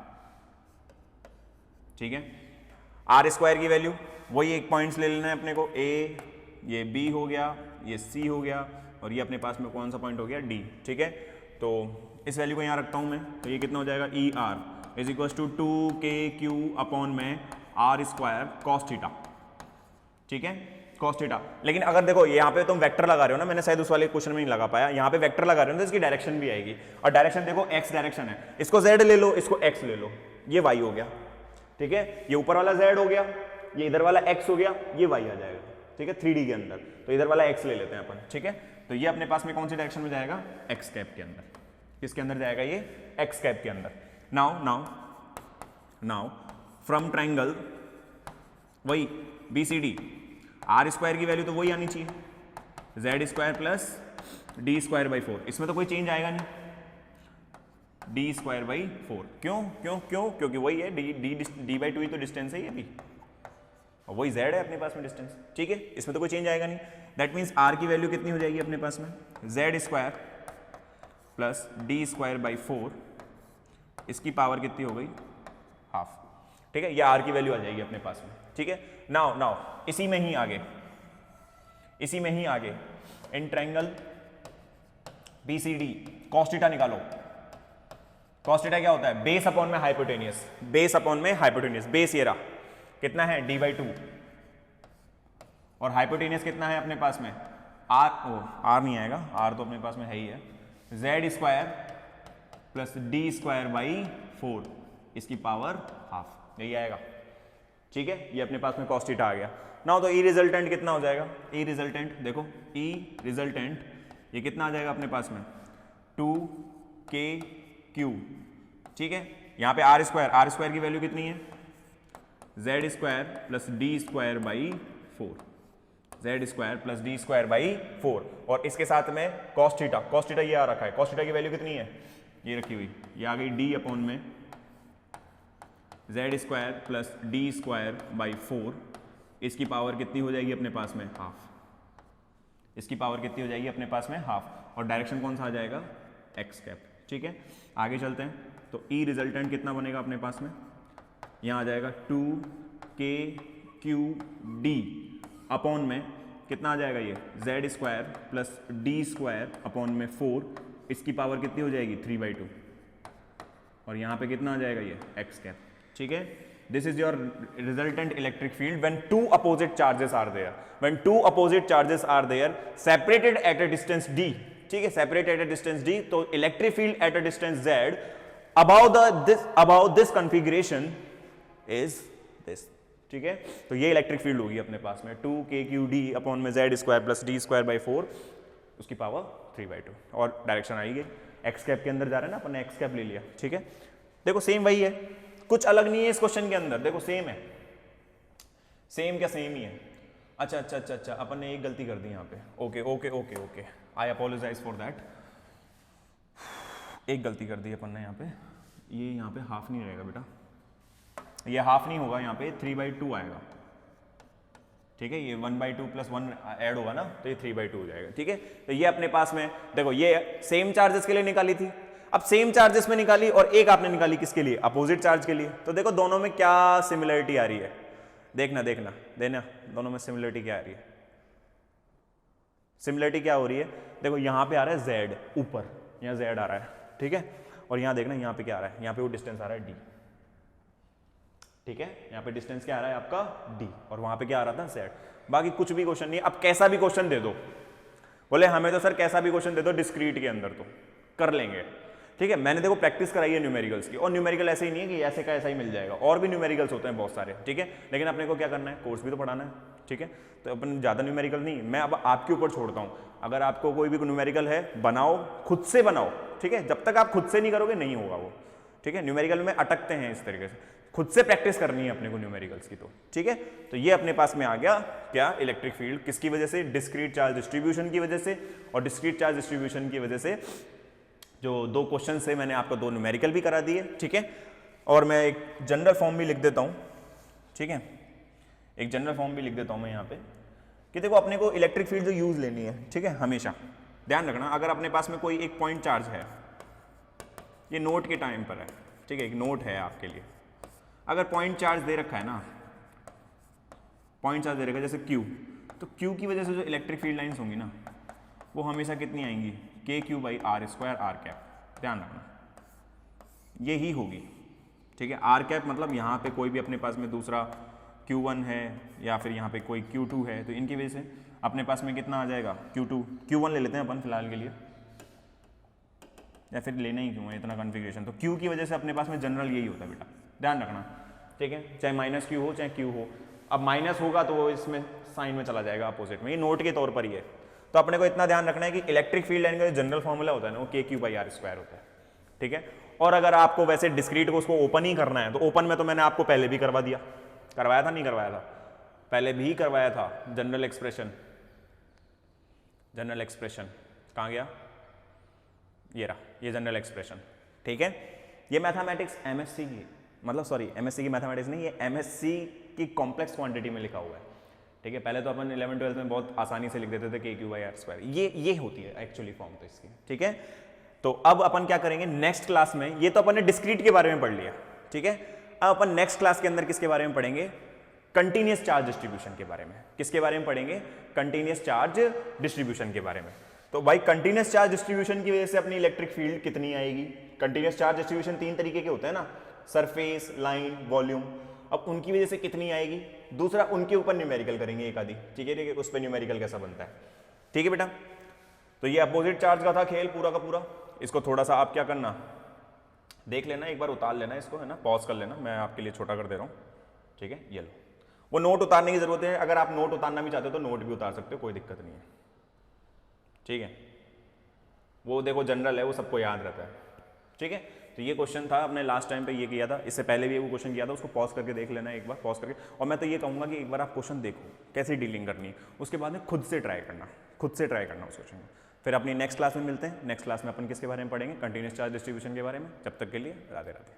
ठीक है, आर स्क्वायर की वैल्यू वही एक पॉइंट्स ले लेना है अपने को, ए, ये बी हो गया, ये सी हो गया, और ये अपने पास में कौन सा पॉइंट हो गया, डी। ठीक है, तो इस वैल्यू को यहाँ रखता हूँ मैं, तो ये कितना हो जाएगा, E r is equal to 2k/q upon में आर स्क्वायर कॉस थीटा। ठीक है, कॉस थीटा। लेकिन अगर देखो यहाँ पे तुम वेक्टर लगा रहे हो ना, मैंने शायद उस वाले क्वेश्चन में नहीं लगा पाया, यहाँ पे वेक्टर लगा रहे हो तो इसकी डायरेक्शन भी आएगी, और डायरेक्शन देखो एक्स डायरेक्शन है, इसको जेड ले लो, इसको एक्स ले लो, ये वाई हो गया। ठीक है, ये ऊपर वाला जेड हो गया, ये इधर वाला एक्स हो गया, ये वाई आ जाएगा। ठीक है, 3D के अंदर, तो इधर वाला एक्स ले लेते हैं अपन। ठीक है, तो ये अपने पास में कौन सी डायरेक्शन में जाएगा, एक्स कैप के अंदर। किसके अंदर जाएगा, ये एक्स कैप के अंदर। नाउ फ्रॉम ट्राइंगल वही BCD, आर स्क्वायर की वैल्यू तो वही आनी चाहिए, Z square plus D square by 4। इसमें तो कोई चेंज आएगा नहीं, डी स्क्वायर बाई 4। क्यों क्यों क्यों, क्योंकि वही है, डी बाई 2 ही तो डिस्टेंस है ये भी, और वही जेड है अपने पास में डिस्टेंस। ठीक है, इसमें तो कोई चेंज आएगा नहीं। दैट मीन्स आर की वैल्यू कितनी हो जाएगी अपने पास में, Z square plus D square by 4, इसकी पावर कितनी हो गई, हाफ। ठीक है, ये आर की वैल्यू आ जाएगी अपने पास में। ठीक है, नाउ इसी में ही आगे in triangle BCD cos theta निकालो। cos थीटा क्या होता है, बेस अपॉन में हाइपोटेनियस, बेस ये रहा कितना है, d/2, और हाइपोटेनियस कितना है अपने पास में, आर नहीं आएगा, आर तो अपने पास में है ही है, Z square plus D square by 4, इसकी पावर हाफ, यही आएगा। ठीक है, ये अपने पास में cos थीटा आ गया। नाउ तो ई रिजल्टेंट कितना हो जाएगा, ई रिजल्टेंट देखो, ई रिजल्टेंट ये कितना आ जाएगा अपने पास में, 2k/q। ठीक है, यहाँ पे आर स्क्वायर की वैल्यू कितनी है, Z square plus D square by 4, Z square plus D square by 4, और इसके साथ में cos थीटा ये आ रखा है। cos थीटा की वैल्यू कितनी है, ये रखी हुई, ये आ गई d अपॉन में Z square plus D square by 4, इसकी पावर कितनी हो जाएगी अपने पास में, हाफ। इसकी पावर कितनी हो जाएगी अपने पास में, हाफ, और डायरेक्शन कौन सा आ जाएगा, एक्स कैप। ठीक है, आगे चलते हैं, तो ई रिजल्टेंट कितना बनेगा अपने पास में, यहाँ आ जाएगा 2k/q/d अपॉन में कितना आ जाएगा, ये Z square plus D square upon में 4, इसकी पावर कितनी हो जाएगी, 3/2, और यहाँ पे कितना आ जाएगा, ये एक्स कैप। ठीक है, this is your resultant electric field when two opposite charges are there, separated at a distance d। ठीक है, separated at a distance d, तो electric field at a distance z about this configuration is this. ठीक है, तो ये electric field होगी अपने पास में, 2k/q/d अपॉन में Z square plus D square by 4, उसकी पावर 3/2, और डायरेक्शन आएगी एक्स कैप के अंदर जा रहा है ना, अपन ने एक्स कैप ले लिया। ठीक है, देखो सेम वही है, कुछ अलग नहीं है इस क्वेश्चन के अंदर, देखो सेम है, सेम ही है। अच्छा, अपन ने एक गलती कर दी यहाँ पे, okay, I apologise for that. एक गलती कर दी अपन ने यहाँ पे, ये यहाँ पे हाफ नहीं रहेगा बेटा, ये हाफ नहीं होगा, यहाँ पे 3/2 आएगा। ठीक है, ये 1/2 प्लस 1 ऐड होगा ना, तो ये 3/2 हो जाएगा। ठीक है, तो ये अपने पास में देखो, ये सेम चार्जेस के लिए निकाली थी, अब सेम चार्जेस में निकाली, और एक आपने निकाली किसके लिए, अपोजिट चार्ज के लिए। तो देखो दोनों में क्या सिमिलरिटी आ रही है, देखना दोनों में सिमिलरिटी क्या आ रही है, सिमिलरिटी क्या हो रही है, देखो यहाँ पे आ रहा है z ऊपर, यहाँ z आ रहा है, ठीक है, और यहाँ देखना यहाँ पे क्या आ रहा है, यहाँ पे वो डिस्टेंस आ रहा है d, ठीक है, यहाँ पे डिस्टेंस क्या आ रहा है आपका d, और वहाँ पे क्या आ रहा था z। बाकी कुछ भी क्वेश्चन नहीं, अब कैसा भी क्वेश्चन दे दो, बोले हमें तो सर कैसा भी क्वेश्चन दे दो डिस्क्रीट के अंदर, तो कर लेंगे, ठीक है। मैंने देखो प्रैक्टिस कराई है न्यूमेरिकल्स की, और न्यूमेरिकल ऐसे ही नहीं है कि ऐसे का ऐसा ही मिल जाएगा, और भी न्यूमेरिकल्स होते हैं बहुत सारे, ठीक है, लेकिन अपने को क्या करना है, कोर्स भी तो पढ़ाना है, ठीक है, तो अपन ज़्यादा न्यूमेरिकल नहीं, मैं अब आपके ऊपर छोड़ता हूँ। अगर आपको कोई भी न्यूमेरिकल है बनाओ, खुद से बनाओ, ठीक है, जब तक आप खुद से नहीं करोगे नहीं होगा वो, ठीक है। न्यूमेरिकल में अटकते हैं इस तरीके से, खुद से प्रैक्टिस करनी है अपने को न्यूमेरिकल्स की, तो ठीक है। तो ये अपने पास में आ गया क्या, इलेक्ट्रिक फील्ड, किसकी वजह से, डिस्क्रीट चार्ज डिस्ट्रीब्यूशन की वजह से, और डिस्क्रीट चार्ज डिस्ट्रीब्यूशन की वजह से जो दो क्वेश्चन से मैंने आपको दो न्यूमेरिकल भी करा दिए, ठीक है। और मैं एक जनरल फॉर्म भी लिख देता हूँ, ठीक है, एक जनरल फॉर्म भी लिख देता हूँ मैं यहाँ पे, कि देखो अपने को इलेक्ट्रिक फील्ड जो यूज लेनी है, ठीक है, हमेशा ध्यान रखना, अगर अपने पास में कोई एक पॉइंट चार्ज है, ये नोट के टाइम पर है, ठीक है, एक नोट है आपके लिए, अगर पॉइंट चार्ज दे रखा है ना, पॉइंट चार्ज दे रखा है जैसे Q, तो Q की वजह से जो इलेक्ट्रिक फील्ड लाइंस होंगी ना, वो हमेशा कितनी आएंगी, KQ/R स्क्वायर R कैप, ध्यान रखना ये ही होगी, ठीक है। R कैप मतलब यहाँ पे कोई भी अपने पास में दूसरा Q1 है या फिर यहाँ पे कोई Q2 है, तो इनकी वजह से अपने पास में कितना आ जाएगा, Q1 ले लेते हैं अपन फिलहाल के लिए, या फिर लेना ही क्यों है इतना कन्फिग्रेशन, तो Q की वजह से अपने पास में जनरल यही होता है बेटा, ध्यान रखना, ठीक है, चाहे -Q हो चाहे Q हो, अब माइनस होगा तो वो इसमें साइन में चला जाएगा अपोजिट में, ये नोट के तौर पर ही है। तो अपने को इतना ध्यान रखना है कि इलेक्ट्रिक फील्ड लाइन का जो जनरल फॉर्मूला होता है ना, वो KQ/R स्क्वायर होता है, ठीक है। और अगर आपको वैसे डिस्क्रीट को उसको ओपन ही करना है, तो ओपन में तो मैंने आपको पहले भी करवा दिया, करवाया था नहीं करवाया था, पहले भी करवाया था, जनरल एक्सप्रेशन, जनरल एक्सप्रेशन कहाँ गया, ये रहा, ये जनरल एक्सप्रेशन, ठीक है। ये मैथमेटिक्स MSc की, मतलब सॉरी MSc की मैथमेटिक्स नहीं, ये MSc की कॉम्प्लेक्स क्वांटिटी में लिखा हुआ है, ठीक है। पहले तो अपन 11th-12th में बहुत आसानी से लिख देते थे KQ/R स्क्वायर, ये होती है एक्चुअली फॉर्म तो इसकी, ठीक है। तो अब अपन क्या करेंगे नेक्स्ट क्लास में, ये तो अपन ने डिस्क्रीट के बारे में पढ़ लिया, ठीक है। अब अपन नेक्स्ट क्लास के अंदर किसके बारे में पढ़ेंगे, कंटिन्यूअस चार्ज डिस्ट्रीब्यूशन के बारे में। किसके बारे में पढ़ेंगे, कंटिन्यूअस चार्ज डिस्ट्रीब्यूशन के बारे में। तो भाई कंटिन्यूअस चार्ज डिस्ट्रीब्यूशन की वजह से अपनी इलेक्ट्रिक फील्ड कितनी आएगी। कंटिन्यूअस चार्ज डिस्ट्रीब्यूशन 3 तरीके के होते हैं ना, सरफेस, लाइन, वॉल्यूम। अब उनकी वजह से कितनी आएगी, दूसरा उनके ऊपर न्यूमेरिकल करेंगे एक आधी, ठीक है, उस पर न्यूमेरिकल कैसा बनता है, ठीक है बेटा। तो ये अपोजिट चार्ज का था खेल पूरा का पूरा। इसको थोड़ा सा आप क्या करना, देख लेना, एक बार उतार लेना इसको, है ना, पॉज कर लेना, मैं आपके लिए छोटा कर दे रहा हूँ, ठीक है। ये लो, वो नोट उतारने की जरूरत है, अगर आप नोट उतारना भी चाहते हो तो नोट भी उतार सकते हो, कोई दिक्कत नहीं है, ठीक है। वो देखो जनरल है, वो सबको याद रहता है, ठीक है। तो ये क्वेश्चन था, अपने लास्ट टाइम पे ये किया था, इससे पहले भी वो क्वेश्चन किया था, उसको पॉज करके देख लेना एक बार, पॉज करके। और मैं तो ये कहूँगा कि एक बार आप क्वेश्चन देखो कैसे डीलिंग करनी है, उसके बाद में खुद से ट्राई करना, खुद से ट्राई करना उस क्वेश्चन को। फिर अपनी नेक्स्ट क्लास में मिलते हैं। नेक्स्ट क्लास में अपन किसके बारे में पढ़ेंगे, कंटिन्यूअस चार्ज डिस्ट्रीब्यूशन के बारे में। जब तक के लिए राधे राधे।